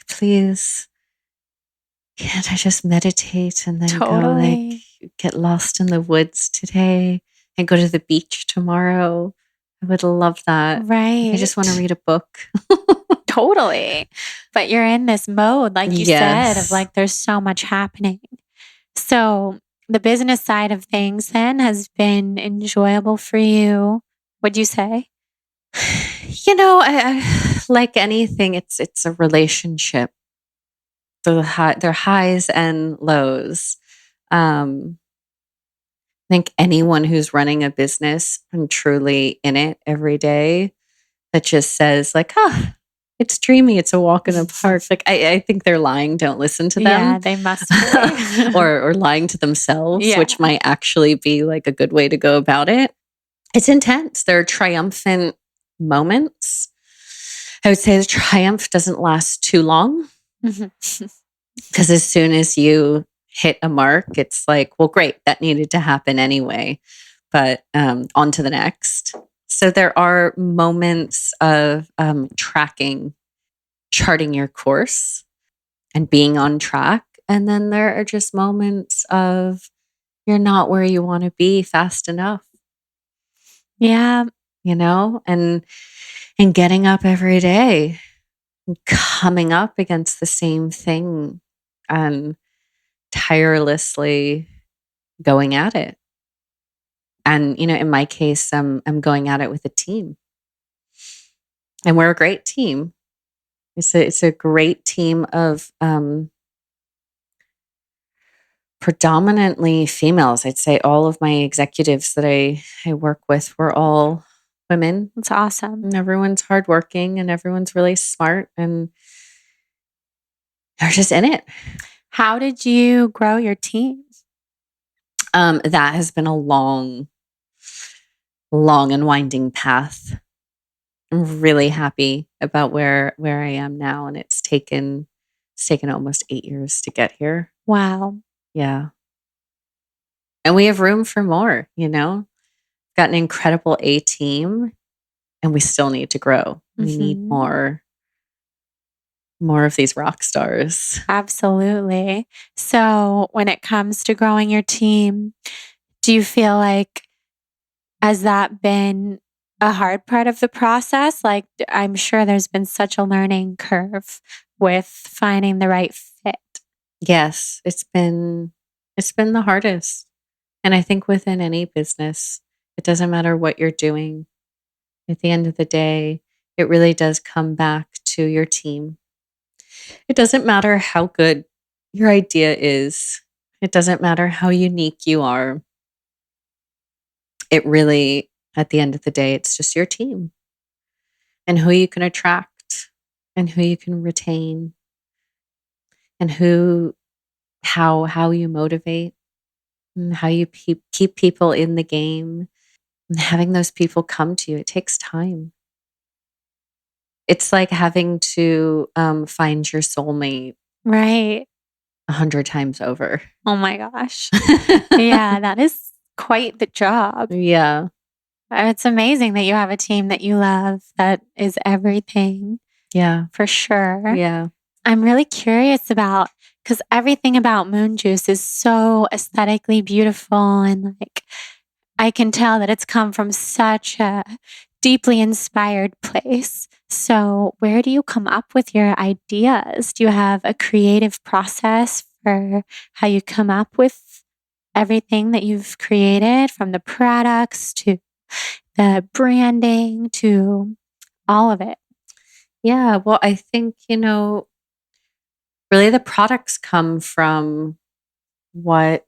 Please, can't I just meditate and then go like get lost in the woods today and go to the beach tomorrow? I would love that. Right. I just want to read a book. Totally. But you're in this mode, like you said, of like there's so much happening. So the business side of things then has been enjoyable for you, would you say? You know, I like anything, it's a relationship. There are highs and lows. I think anyone who's running a business and truly in it every day that just says like, it's dreamy, it's a walk in the park. Like I think they're lying. Don't listen to them. Yeah, they must be. or lying to themselves, which might actually be like a good way to go about it. It's intense. They're triumphant moments. I would say the triumph doesn't last too long, because as soon as you hit a mark, it's like, well, great, that needed to happen anyway, but on to the next. So there are moments of tracking, charting your course and being on track. And then there are just moments of you're not where you want to be fast enough. Yeah. And getting up every day and coming up against the same thing and tirelessly going at it. And, in my case, I'm going at it with a team. And we're a great team. It's a great team of predominantly females. I'd say all of my executives that I work with were all women. That's awesome. And everyone's hardworking and everyone's really smart and they're just in it. How did you grow your team? That has been a long and winding path. I'm really happy about where I am now, and it's taken almost 8 years to get here. Wow. Yeah. And we have room for more, Got an incredible A team, and we still need to grow. We need more of these rock stars. Absolutely. So when it comes to growing your team, do you feel like, has that been a hard part of the process? Like, I'm sure there's been such a learning curve with finding the right fit. Yes, it's been the hardest. And I think within any business, it doesn't matter what you're doing. At the end of the day, it really does come back to your team. It doesn't matter how good your idea is. It doesn't matter how unique you are. It really, at the end of the day, it's just your team and who you can attract and who you can retain and how you motivate and how you keep people in the game and having those people come to you. It takes time. It's like having to find your soulmate. Right. 100 times over. Oh my gosh. Yeah, that is quite the job. Yeah. It's amazing that you have a team that you love. That is everything. Yeah. For sure. Yeah. I'm really curious about, because everything about Moon Juice is so aesthetically beautiful, and like I can tell that it's come from such a deeply inspired place. So where do you come up with your ideas? Do you have a creative process for how you come up with everything that you've created, from the products to the branding to all of it? Yeah. Well, I think, really the products come from what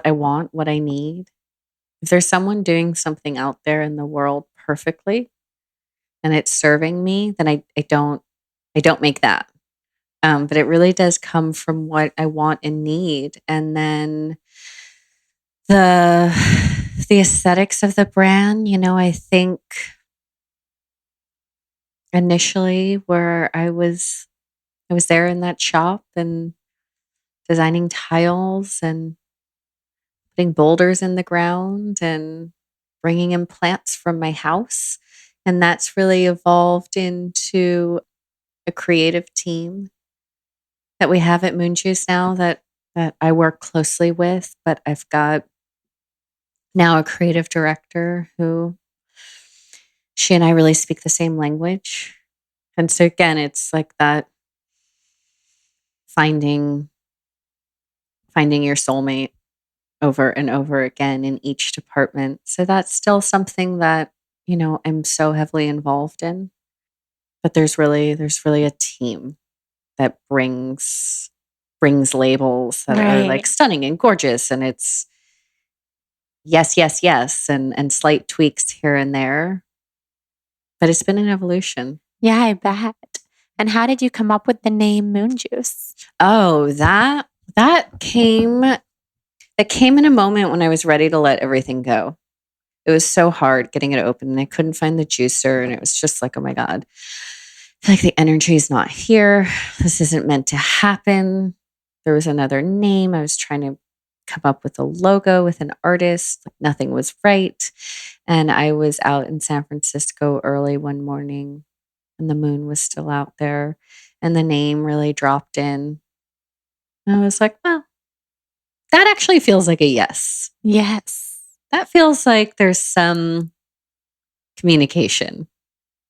I want, what I need. If there's someone doing something out there in the world perfectly and it's serving me, then I don't make that. But it really does come from what I want and need. And then the aesthetics of the brand, I think initially where I was there in that shop and designing tiles and putting boulders in the ground and bringing in plants from my house. And that's really evolved into a creative team that we have at Moon Juice now that I work closely with. But I've got now a creative director who she and I really speak the same language. And so again, it's like that finding your soulmate over and over again in each department. So that's still something that, I'm so heavily involved in. But there's really a team that brings labels that are like stunning and gorgeous, and it's yes, yes, yes, and slight tweaks here and there. But it's been an evolution. Yeah, I bet. And how did you come up with the name Moon Juice? Oh, that came in a moment when I was ready to let everything go. It was so hard getting it open, and I couldn't find the juicer. And it was just like, oh my God, I feel like the energy is not here. This isn't meant to happen. There was another name. I was trying to come up with a logo with an artist. Like nothing was right. And I was out in San Francisco early one morning, and the moon was still out there, and the name really dropped in. And I was like, well, that actually feels like a yes. Yes. That feels like there's some communication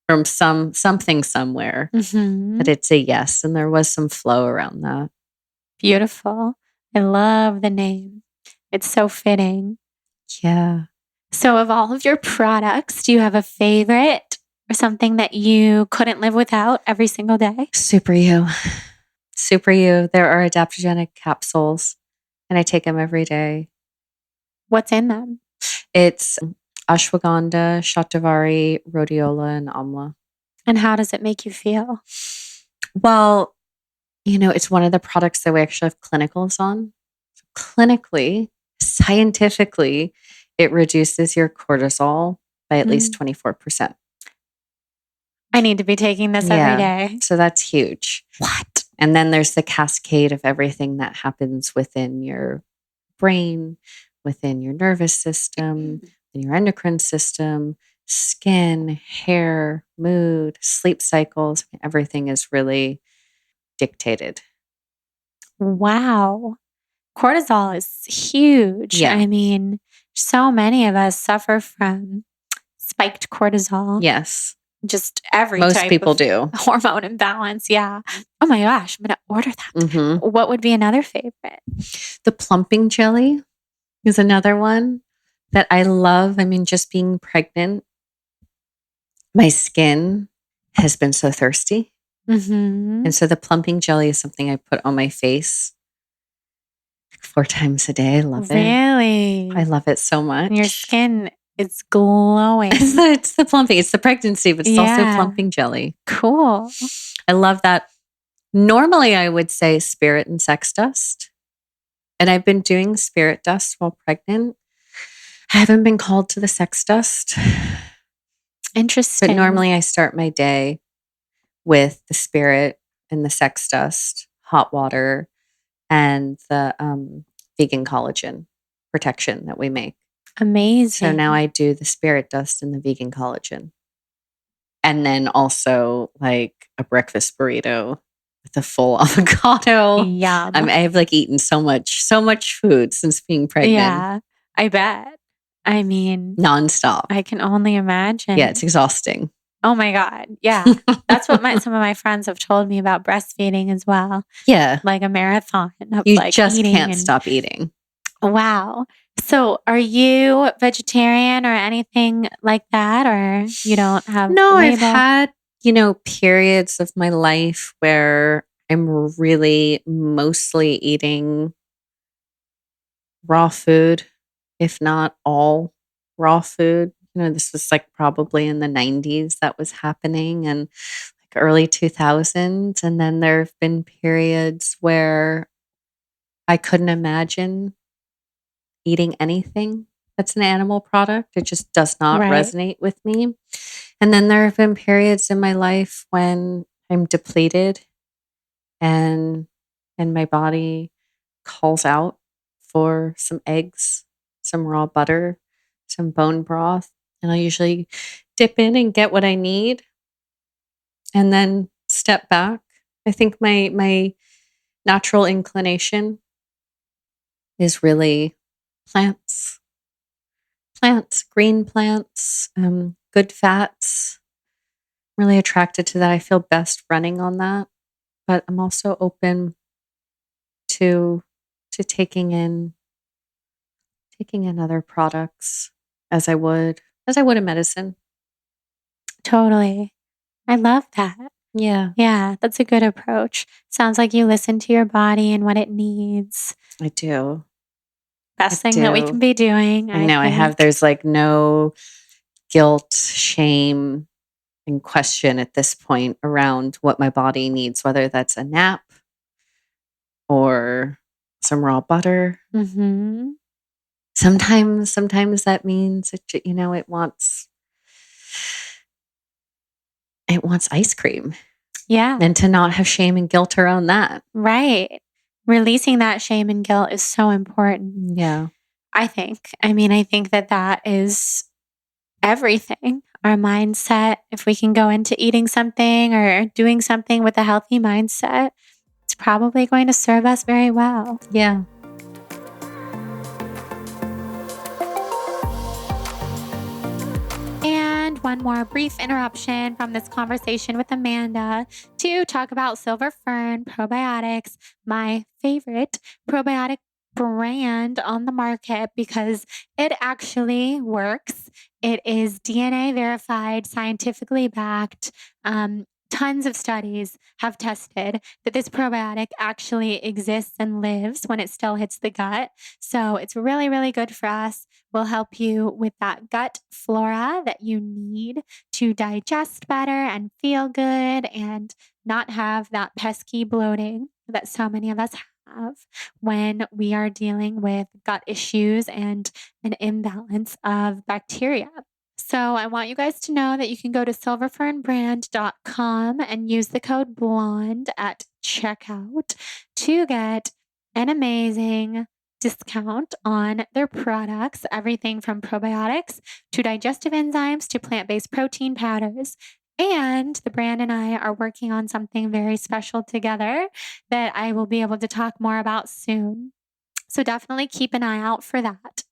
from something somewhere Mm-hmm. that it's a yes. And there was some flow around that. Beautiful. I love the name. It's so fitting. Yeah. So, of all of your products, do you have a favorite or something that you couldn't live without every single day? Super You. Super You. There are adaptogenic capsules, and I take them every day. What's in them? It's ashwagandha, shatavari, rhodiola, and amla. And how does it make you feel? Well, it's one of the products that we actually have clinicals on. Clinically, scientifically, it reduces your cortisol by at least 24%. I need to be taking this every day. So that's huge. What? And then there's the cascade of everything that happens within your brain, within your nervous system, in your endocrine system, skin, hair, mood, sleep cycles. Everything is really dictated. Wow. Cortisol is huge. Yeah. I mean, so many of us suffer from spiked cortisol. Yes. Just every Most type people of do. hormone imbalance. Yeah. Oh my gosh, I'm going to order that. Mm-hmm. What would be another favorite? The plumping jelly is another one that I love. I mean, just being pregnant, my skin has been so thirsty. Mm-hmm. And so the plumping jelly is something I put on my face 4 times a day. I love it. Really? I love it so much. And your skin is glowing. It's the plumping. It's the pregnancy, but it's also Yeah. plumping jelly. Cool. I love that. Normally, I would say spirit and sex dust. And I've been doing spirit dust while pregnant. I haven't been called to the sex dust. Interesting. But normally I start my day with the spirit and the sex dust, hot water, and the vegan collagen protection that we make. Amazing. So now I do the spirit dust and the vegan collagen. And then also like a breakfast burrito with a full avocado. Yum. I've like eaten so much food since being pregnant. Yeah, I bet. I mean, nonstop. I can only imagine. Yeah, it's exhausting. Oh my God. Yeah. That's what some of my friends have told me about breastfeeding as well. Yeah. Like a marathon of You like just eating can't stop eating. Wow. So are you vegetarian or anything like that? Or you don't have No, a I've label? had, periods of my life where I'm really mostly eating raw food, if not all raw food. This was like probably in the 90s that was happening, and like early 2000s. And then there have been periods where I couldn't imagine eating anything that's an animal product. It just does not Right. resonate with me. And then there have been periods in my life when I'm depleted and my body calls out for some eggs, some raw butter, some bone broth. And I'll usually dip in and get what I need and then step back. I think my natural inclination is really plants, green plants, good fats. Really attracted to that. I feel best running on that, but I'm also open to taking in other products as I would a medicine. Totally. I love that. Yeah, Yeah, that's a good approach. Sounds like you listen to your body and what it needs. I do. Best thing that we can be doing. I know. I have. There's like no guilt, shame, and question at this point around what my body needs, whether that's a nap or some raw butter. Mm-hmm. Sometimes that means that, it wants ice cream. Yeah. And to not have shame and guilt around that. Right. Releasing that shame and guilt is so important. Yeah. I think that is everything. Our mindset, if we can go into eating something or doing something with a healthy mindset, it's probably going to serve us very well. Yeah. And one more brief interruption from this conversation with Amanda to talk about Silver Fern Probiotics, my favorite probiotic brand on the market because it actually works. It is DNA verified, scientifically backed. Tons of studies have tested that this probiotic actually exists and lives when it still hits the gut. So it's really, really good for us. Will help you with that gut flora that you need to digest better and feel good and not have that pesky bloating that so many of us have when we are dealing with gut issues and an imbalance of bacteria. So I want you guys to know that you can go to silverfernbrand.com and use the code BLONDE at checkout to get an amazing discount on their products, everything from probiotics to digestive enzymes to plant-based protein powders. And the brand and I are working on something very special together that I will be able to talk more about soon. So definitely keep an eye out for that.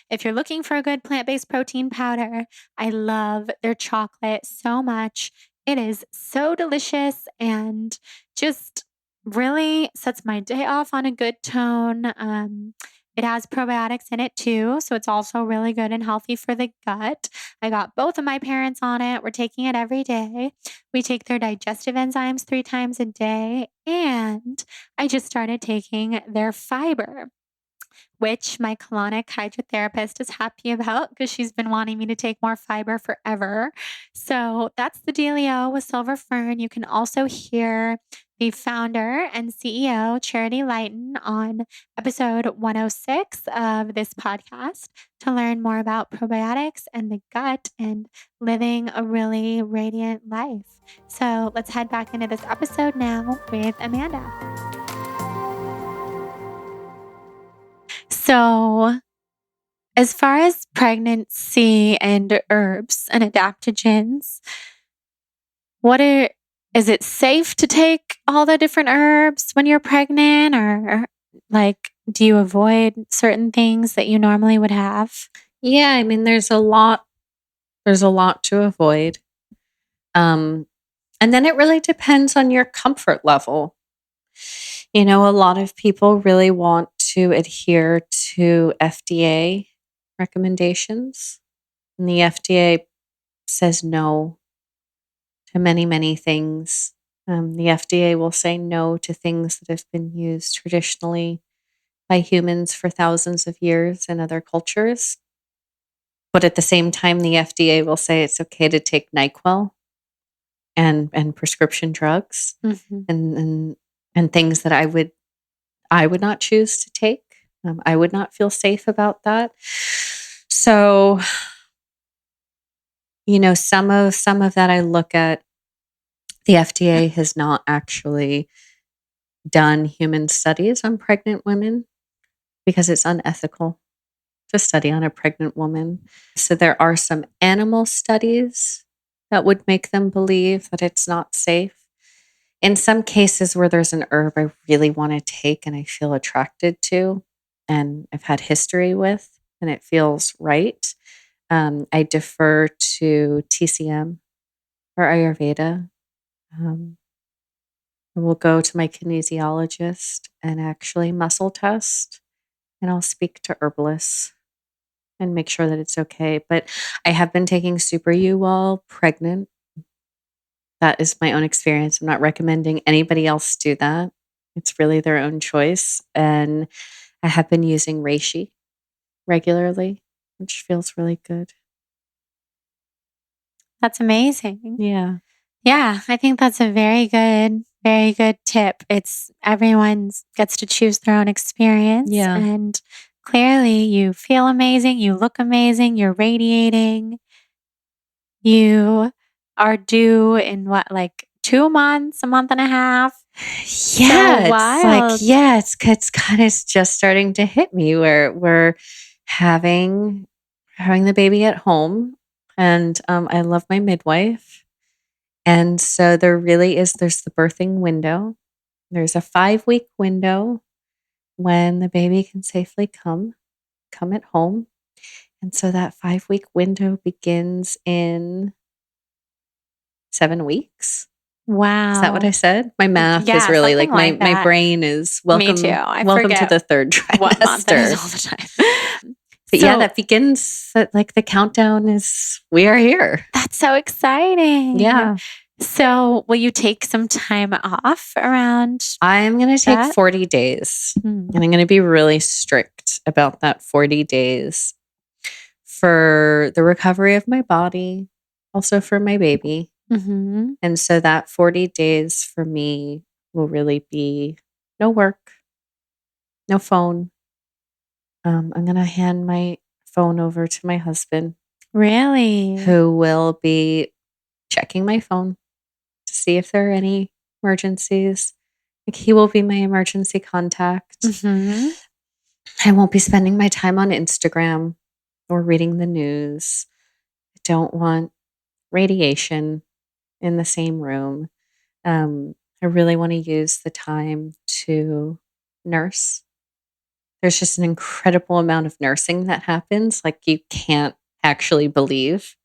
If you're looking for a good plant-based protein powder, I love their chocolate so much. It is so delicious and just really sets my day off on a good tone. It has probiotics in it too, so it's also really good and healthy for the gut. I got both of my parents on it. We're taking it every day. We take their digestive enzymes 3 times a day, and I just started taking their fiber, which my colonic hydrotherapist is happy about because she's been wanting me to take more fiber forever. So that's the dealio with Silver Fern. You can also hear the founder and CEO, Charity Lighton, on episode 106 of this podcast to learn more about probiotics and the gut and living a really radiant life. So let's head back into this episode now with Amanda. So, as far as pregnancy and herbs and adaptogens, is it safe to take all the different herbs when you're pregnant, or do you avoid certain things that you normally would have? Yeah, I mean there's a lot to avoid. And then it really depends on your comfort level. A lot of people really want to adhere to FDA recommendations. And the FDA says no to many, many things. The FDA will say no to things that have been used traditionally by humans for thousands of years in other cultures. But at the same time, the FDA will say it's okay to take NyQuil and prescription drugs and things that I would not choose to take. I would not feel safe about that. So, some of that I look at, the FDA has not actually done human studies on pregnant women because it's unethical to study on a pregnant woman. So there are some animal studies that would make them believe that it's not safe. In some cases where there's an herb I really want to take and I feel attracted to and I've had history with and it feels right, I defer to TCM or Ayurveda. I will go to my kinesiologist and actually muscle test, and I'll speak to herbalists and make sure that it's okay. But I have been taking Super U while pregnant. That is my own experience. I'm not recommending anybody else do that. It's really their own choice. And I have been using reishi regularly, which feels really good. That's amazing. Yeah. Yeah, I think that's a very good tip. It's everyone gets to choose their own experience. Yeah. And clearly you feel amazing, you look amazing, you're radiating. You are due in what, like 2 months, a month and a half? So Yeah, it's like, wild. yeah, it's kind of just starting to hit me where we're having the baby at home, and I love my midwife, and so there's the birthing window. There's a 5-week window when the baby can safely come at home, and so that 5-week window begins in 7 weeks. Is that what I Wow. said? My math is Yeah, really something like like my that. brain is Me too. I welcome to forget the third what month it is trimester. all the time. But yeah, So that begins like the countdown is we are here. that's so exciting. Yeah. So will you take some time off around I'm going to take that? 40 days Hmm. and I'm going to be really strict about that 40 days for the recovery of my body, also for my baby. Mm-hmm. And so that 40 days for me will really be no work, no phone. I'm going to hand my phone over to my husband, Really? who will be checking my phone to see if there are any emergencies. Like he will be my emergency contact. Mm-hmm. I won't be spending my time on Instagram or reading the news. I don't want radiation in the same room. I really want to use the time to nurse. There's just an incredible amount of nursing that happens. Like you can't actually believe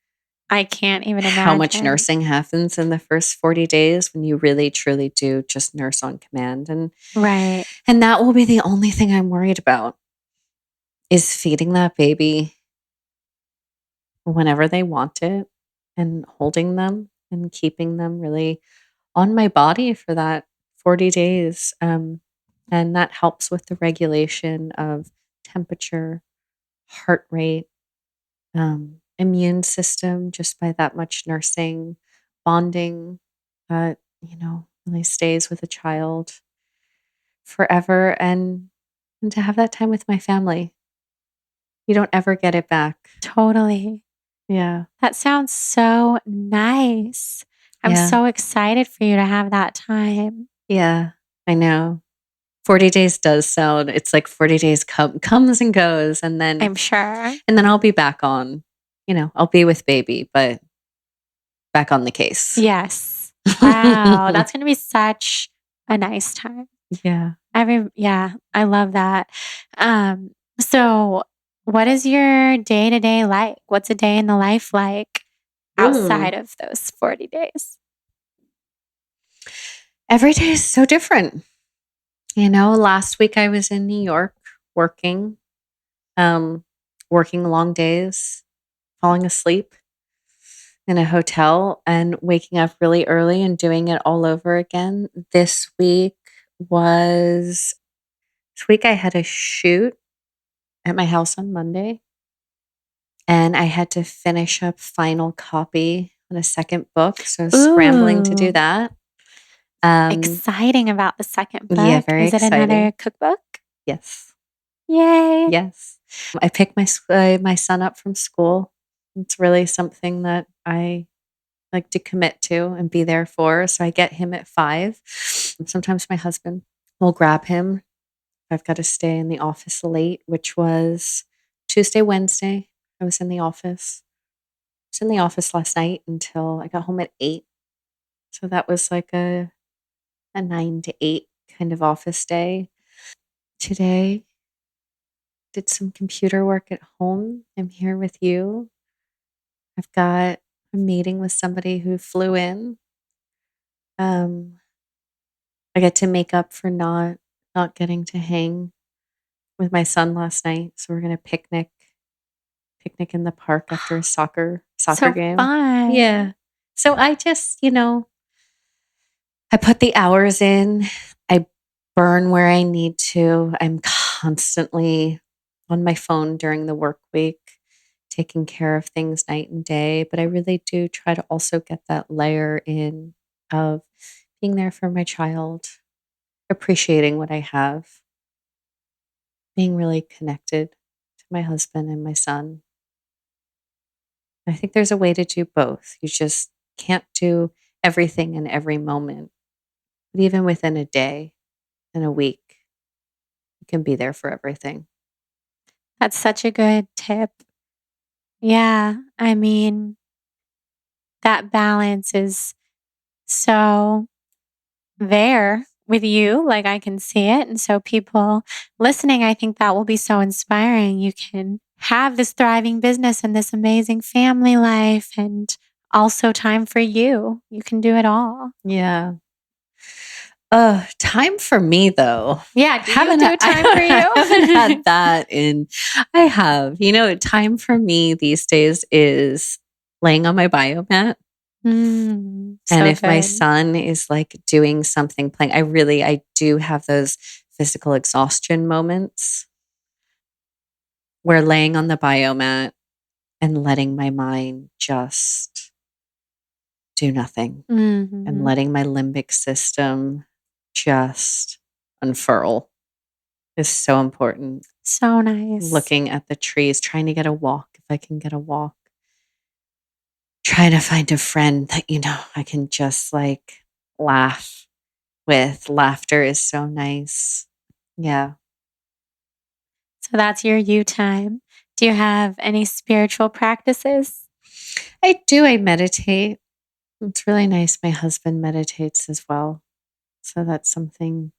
I can't even how much imagine. nursing happens in the first 40 days when you really truly do just nurse on command. Right. And that will be the only thing I'm worried about is feeding that baby whenever they want it and holding them and keeping them really on my body for that 40 days. And that helps with the regulation of temperature, heart rate, immune system, just by that much nursing, bonding that, really stays with a child forever and to have that time with my family. You don't ever get it back. Totally. Yeah. That sounds so nice. I'm Yeah. so excited for you to have that time. Yeah. I know. 40 days does sound it's like 40 days comes and goes I'm sure. and then I'll be back on, I'll be with baby, but back on the case. Yes. Wow. That's going to be such a nice time. Yeah. Yeah, I love that. So what is your day to day like? What's a day in the life like Mm. outside of those 40 days? Every day is so different. Last week I was in New York working, um, working long days, falling asleep in a hotel and waking up really early and doing it all over again. This week I had a shoot at my house on Monday and I had to finish up final copy on a second book. So I was scrambling to do Ooh, that. Um, exciting about the second yeah, book. very Is it another exciting. cookbook? Yes. Yay. Yes. I pick my son up from school. It's really something that I like to commit to and be there for. So I get him at 5. Sometimes my husband will grab him. I've got to stay in the office late, which was Tuesday, Wednesday. I was in the office. I was in the office last night until I got home at 8. So that was like a 9 to 8 kind of office day. Today, did some computer work at home. I'm here with you. I've got a meeting with somebody who flew in. Um, I get to make up for not getting to hang with my son last night. So we're gonna picnic in the park after a soccer So game. fun. Yeah. So I just, I put the hours in. I burn where I need to. I'm constantly on my phone during the work week, taking care of things night and day. But I really do try to also get that layer in of being there for my child, appreciating what I have. being really connected to my husband and my son. I think there's a way to do both. You just can't do everything in every moment. But even within a day and a week, you can be there for everything. That's such a good tip. Yeah. I mean, that balance is so there with you. Like I can see it. And so people listening, I think that will be so inspiring. You can have this thriving business and this amazing family life and also time for you. You can do it all. Yeah. Time for me though. Yeah. Do you do time for you? I haven't had that I have. Time for me these days is laying on my biomat. And if my good. son is like doing something, playing, I do have those physical exhaustion moments where laying on the biomat and letting my mind just do nothing and letting my limbic system just unfurl is so important. So nice. Looking at the trees, trying to get a walk if I can get a walk. Trying to find a friend that, I can just like laugh with. Laughter is so nice. Yeah. So that's your you time. Do you have any spiritual practices? I do. I meditate. It's really nice. My husband meditates as well. So that's something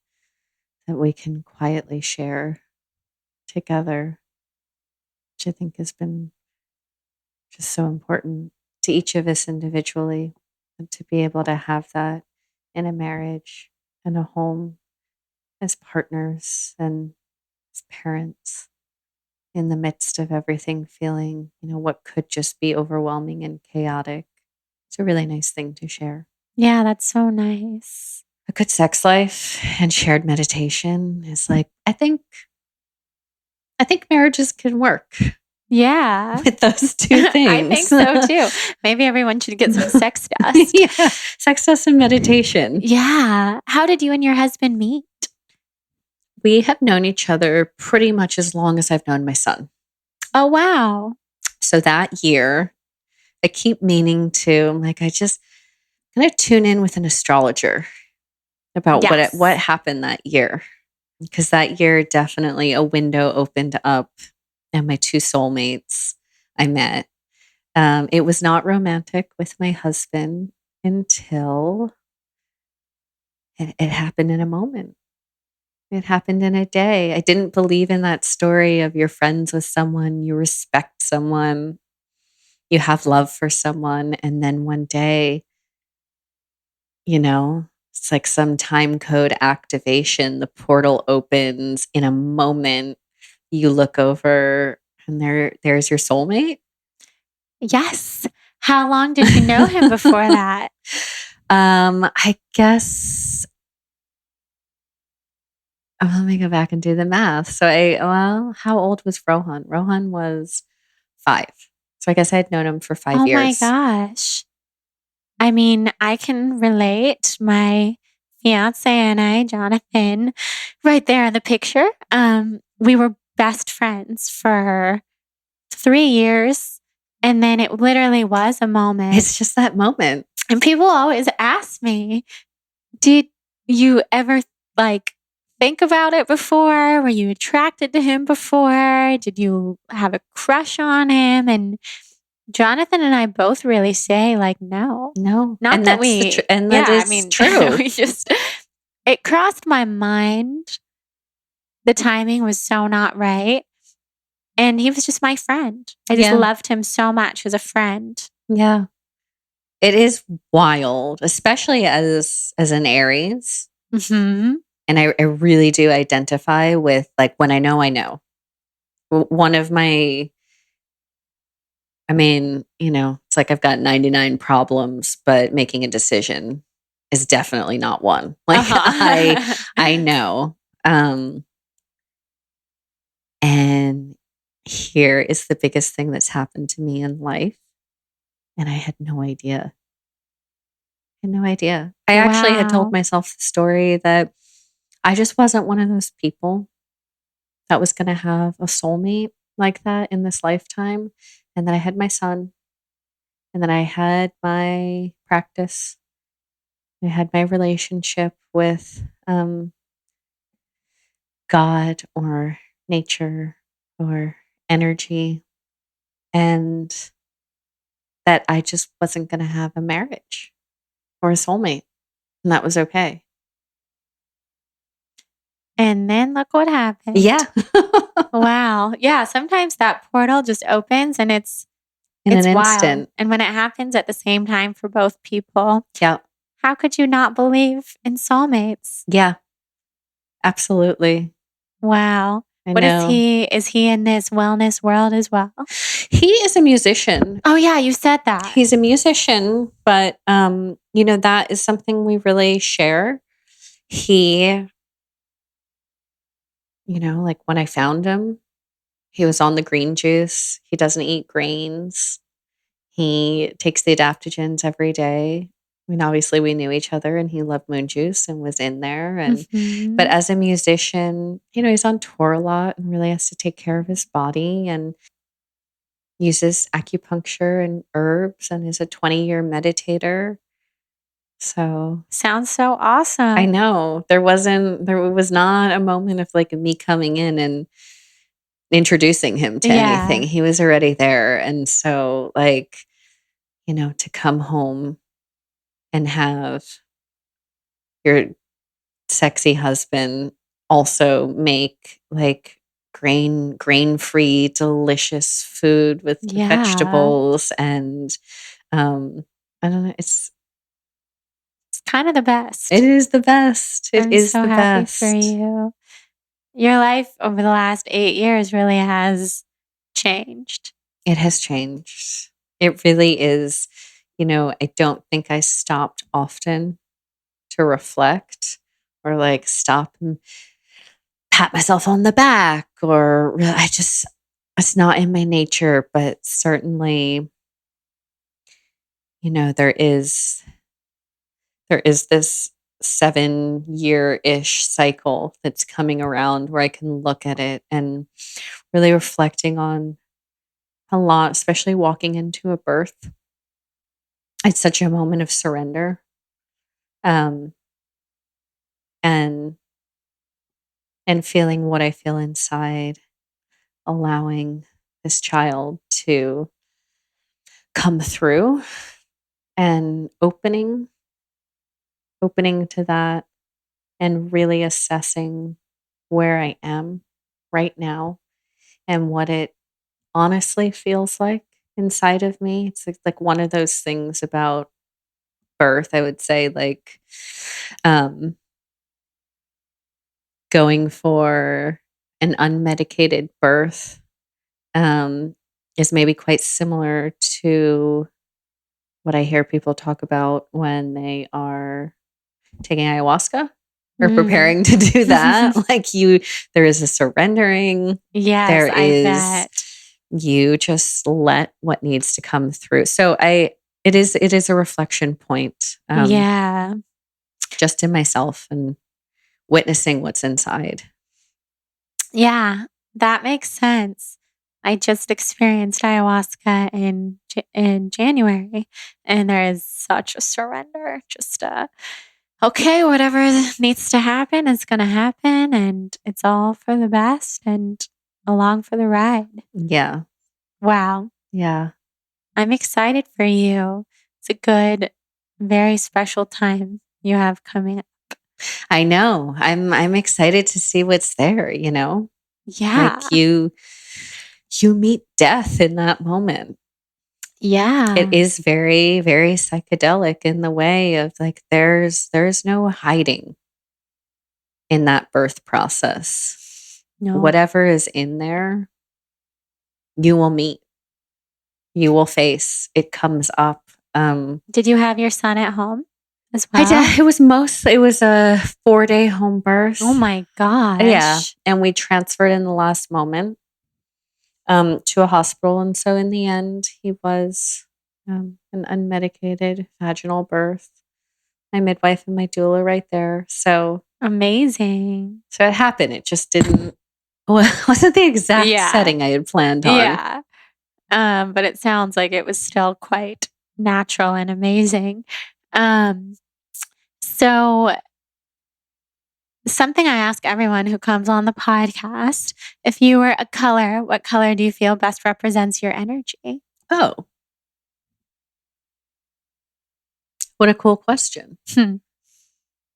that we can quietly share together, which I think has been just so important to each of us individually, and to be able to have that in a marriage and a home as partners and as parents in the midst of everything feeling, what could just be overwhelming and chaotic. It's a really nice thing to share. Yeah, that's so nice. A good sex life and shared meditation is like, I think marriages can work. Yeah. With those two things. I think so too. Maybe everyone should get some sex dust. Yeah. Sex dust and meditation. Yeah. How did you and your husband meet? We have known each other pretty much as long as I've known my son. Oh, wow. So that year, I keep meaning to, I just going to tune in with an astrologer about what happened that year. Because that year, definitely a window opened up and my two soulmates I met. It was not romantic with my husband until it happened in a moment. It happened in a day. I didn't believe in that story of you're friends with someone, you respect someone, you have love for someone, and then one day, it's like some time code activation. The portal opens in a moment. You look over and there's your soulmate. Yes. How long did you know him before that? I guess let me go back and do the math. So how old was Rohan? Rohan was 5. So I guess I had known him for 5 years. Oh my gosh. I mean, I can relate. My fiance and I, Jonathan, right there in the picture, we were best friends for 3 years. And then it literally was a moment. It's just that moment. And people always ask me, did you ever think about it before? Were you attracted to him before? Did you have a crush on him? And Jonathan and I both really say no. No. Not and that that's we, and that is true. We it crossed my mind. The timing was so not right. And he was just my friend. I just loved him so much as a friend. Yeah. It is wild, especially as an Aries. Mm-hmm. And I really do identify with when I know, I know. One of my, it's like I've got 99 problems, but making a decision is definitely not one. I know. And here is the biggest thing that's happened to me in life. And I had no idea. I actually had told myself the story that I just wasn't one of those people that was going to have a soulmate like that in this lifetime. And then I had my son, and then I had my practice. I had my relationship with God or nature or energy, and that I just wasn't going to have a marriage or a soulmate. And that was okay. And then look what happened. Yeah. Wow. Yeah. Sometimes that portal just opens and it's In an wild. instant. And when it happens at the same time for both people, Yeah. how could you not believe in soulmates? Yeah. Absolutely. Wow. I What know. is he in this wellness world as well? He is a musician. Oh yeah, you said that. He's a musician, but that is something we really share. He, like when I found him, he was on the green juice. He doesn't eat grains. He takes the adaptogens every day. I mean, obviously we knew each other, and he loved moon juice and was in there. But as a musician, he's on tour a lot and really has to take care of his body and uses acupuncture and herbs and is a 20-year meditator. So sounds so awesome. I know there was not a moment of like me coming in and introducing him to anything. He was already there. And so to come home and have your sexy husband also make like grain-free, delicious food with vegetables and I don't know, it's kind of the best. It is the best. It is so the happy best. for you. Your life over the last 8 years really has changed. It has changed. It really is. I don't think I stopped often to reflect or like stop and pat myself on the back, or it's not in my nature, but certainly, there is this 7-year-ish cycle that's coming around where I can look at it and really reflecting on a lot, especially walking into a birth. It's such a moment of surrender. And feeling what I feel inside, allowing this child to come through and opening to that and really assessing where I am right now and what it honestly feels like inside of me. It's like one of those things about birth, I would say, like going for an unmedicated birth is maybe quite similar to what I hear people talk about when they are taking ayahuasca or preparing to do that. There is a surrendering. Yes, I bet. You just let what needs to come through. So it is a reflection point. Just in myself and witnessing what's inside. Yeah, that makes sense. I just experienced ayahuasca in January, and there is such a surrender. Just okay, whatever needs to happen is going to happen, and it's all for the best and along for the ride. Yeah. Wow. Yeah. I'm excited for you. It's a good, very special time you have coming up. I know. I'm excited to see what's there, Yeah. Like you meet death in that moment. Yeah. It is very, very psychedelic in the way of like there's no hiding in that birth process. No. Whatever is in there, you will meet. You will face. It comes up. Did you have your son at home as well? I did. It was a 4-day home birth. Oh my gosh. Yeah. And we transferred in the last moment to a hospital. And so in the end, he was an unmedicated vaginal birth. My midwife and my doula right there. So amazing. So it happened. It just didn't Well, it wasn't the exact Yeah. setting I had planned on. Yeah. But it sounds like it was still quite natural and amazing. So something I ask everyone who comes on the podcast, if you were a color, what color do you feel best represents your energy? Oh, what a cool question. Hmm.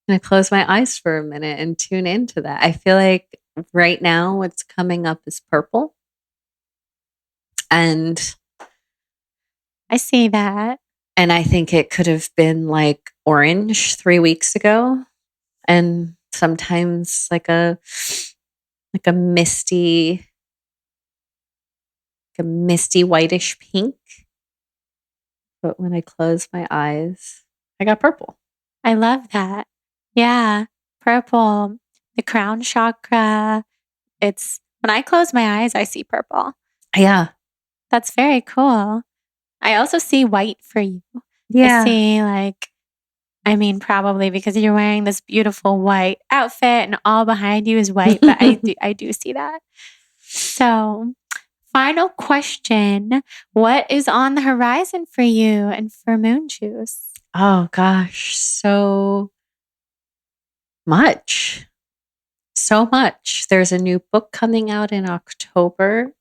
Can I close my eyes for a minute and tune into that? I feel like right now what's coming up is purple. And I see that. I think it could have been like orange 3 weeks ago. And sometimes like a misty whitish pink. But when I close my eyes, I got purple. I love that. Yeah. Purple, the crown chakra. It's when I close my eyes, I see purple. Yeah. That's very cool. I also see white for you. Yeah. I see probably because you're wearing this beautiful white outfit and all behind you is white, but I do see that. So, final question. What is on the horizon for you and for Moon Juice? Oh gosh, so much. So much. There's a new book coming out in October.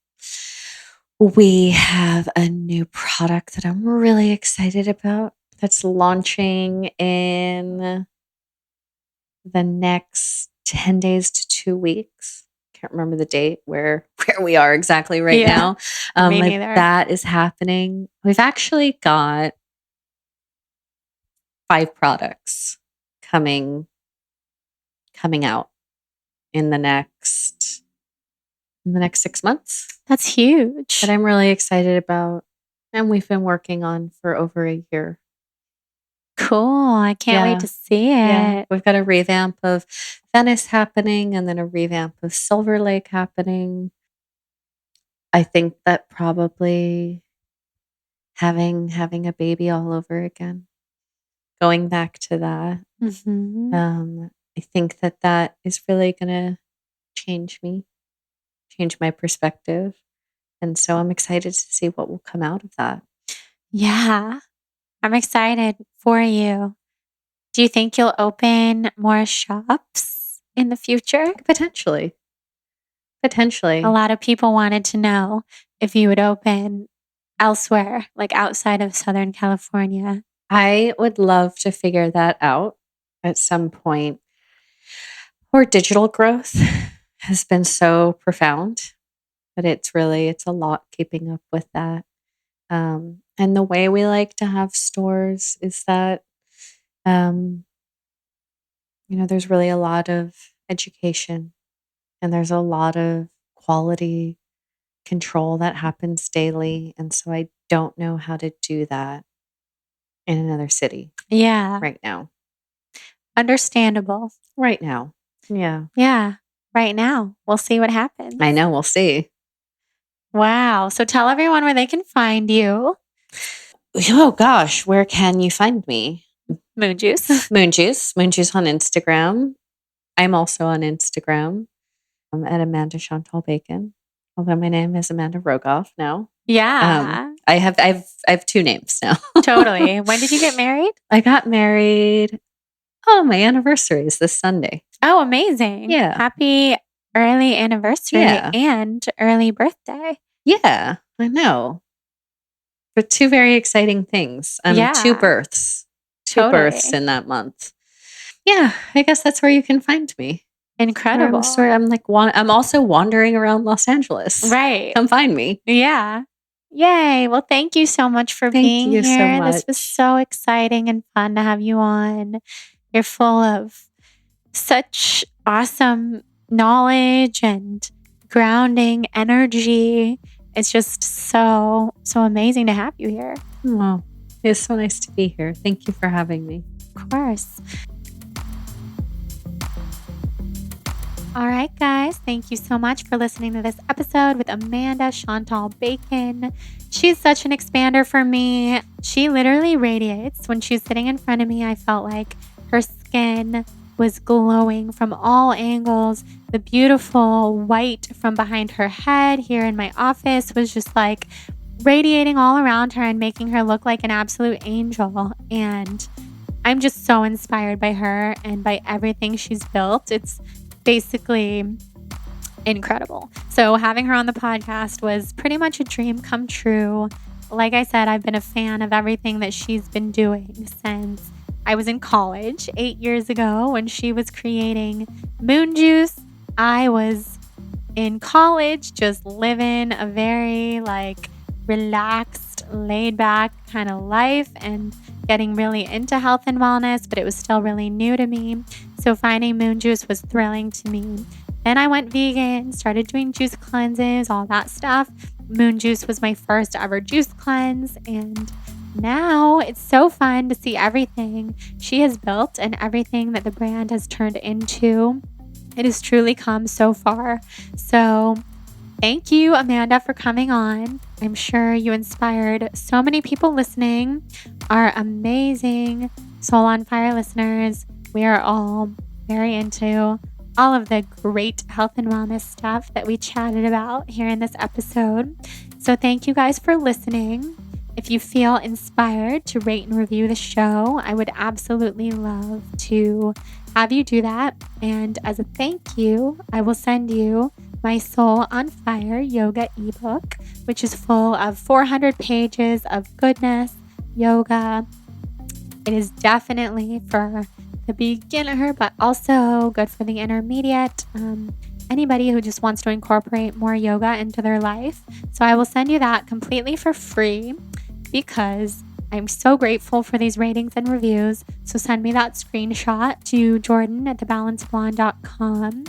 We have a new product that I'm really excited about that's launching in the next 10 days to 2 weeks. Can't remember the date where we are exactly right now. Me neither. That is happening. We've actually got 5 products coming out in the next 6 months. That's huge. That I'm really excited about, and we've been working on for over a year. Cool. I can't wait to see it. Yeah. We've got a revamp of Venice happening and then a revamp of Silver Lake happening. I think that probably having a baby all over again, going back to that. Mm-hmm. I think that is really going to change my perspective. And so I'm excited to see what will come out of that. Yeah, I'm excited for you. Do you think you'll open more shops in the future? Potentially. A lot of people wanted to know if you would open elsewhere, like outside of Southern California. I would love to figure that out at some point. Our digital growth has been so profound, but it's a lot keeping up with that. And the way we like to have stores is that, there's really a lot of education and there's a lot of quality control that happens daily. And so I don't know how to do that in another city. Yeah. Right now. Understandable. Right now. Yeah. Yeah. Right now. We'll see what happens. I know. We'll see. Wow. So tell everyone where they can find you. Oh gosh, where can you find me? Moon Juice. Moon Juice on Instagram. I'm also on Instagram. I'm at Amanda Chantal Bacon. Although my name is Amanda Rogoff now. Yeah. I have 2 names now. Totally. When did you get married? I got married. Oh, my anniversary is this Sunday. Oh, amazing. Yeah. Happy early anniversary and early birthday. Yeah, I know. But 2 very exciting things. 2 births. 2 births in that month. Yeah, I guess that's where you can find me. Incredible. I'm also wandering around Los Angeles. Right. Come find me. Yeah. Yay. Well, thank you so much for being here. So much. This was so exciting and fun to have you on. You're full of such awesome knowledge and grounding energy. It's just so amazing to have you here. Oh, it's so nice to be here. Thank you for having me. Of course. All right, guys. Thank you so much for listening to this episode with Amanda Chantal Bacon. She's such an expander for me. She literally radiates. When she's sitting in front of me, I felt like her skin was glowing from all angles. The beautiful white from behind her head here in my office was just like radiating all around her and making her look like an absolute angel. And I'm just so inspired by her and by everything she's built. It's basically incredible. So having her on the podcast was pretty much a dream come true. Like I said, I've been a fan of everything that she's been doing since I was in college 8 years ago when she was creating Moon Juice. I was in college just living a very relaxed, laid back kind of life and getting really into health and wellness, but it was still really new to me. So finding Moon Juice was thrilling to me. Then I went vegan, started doing juice cleanses, all that stuff. Moon Juice was my first ever juice cleanse, and now it's so fun to see everything she has built and everything that the brand has turned into. It has truly come so far. So thank you, Amanda, for coming on. I'm sure you inspired so many people listening, our amazing Soul on Fire listeners. We are all very into all of the great health and wellness stuff that we chatted about here in this episode. So thank you guys for listening. If you feel inspired to rate and review the show, I would absolutely love to have you do that. And as a thank you, I will send you my Soul on Fire yoga ebook, which is full of 400 pages of goodness, yoga. It is definitely for the beginner, but also good for the intermediate. Anybody who just wants to incorporate more yoga into their life. So I will send you that completely for free because I'm so grateful for these ratings and reviews. So send me that screenshot to jordan@thebalancedblonde.com.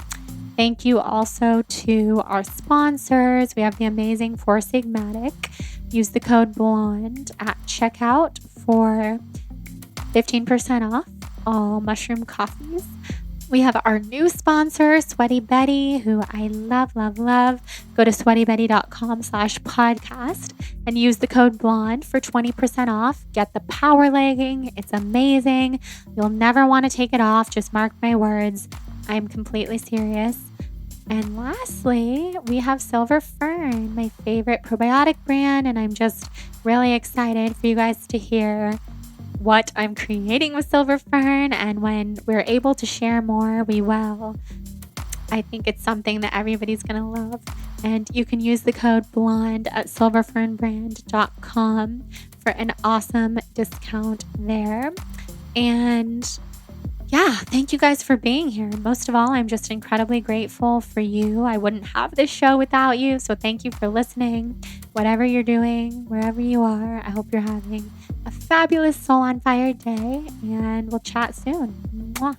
Thank you also to our sponsors. We have the amazing Four Sigmatic. Use the code BLONDE at checkout for 15% off all mushroom coffees. We have our new sponsor, Sweaty Betty, who I love, love, love. Go to sweatybetty.com/podcast and use the code BLONDE for 20% off. Get the power legging. It's amazing. You'll never want to take it off. Just mark my words. I'm completely serious. And lastly, we have Silver Fern, my favorite probiotic brand, and I'm just really excited for you guys to hear what I'm creating with Silver Fern, and when we're able to share more, we will. I think it's something that everybody's going to love. And you can use the code BLONDE at silverfernbrand.com for an awesome discount there. And yeah, thank you guys for being here. Most of all, I'm just incredibly grateful for you. I wouldn't have this show without you. So thank you for listening. Whatever you're doing, wherever you are, I hope you're having a fabulous Soul on Fire day, and we'll chat soon. Mwah.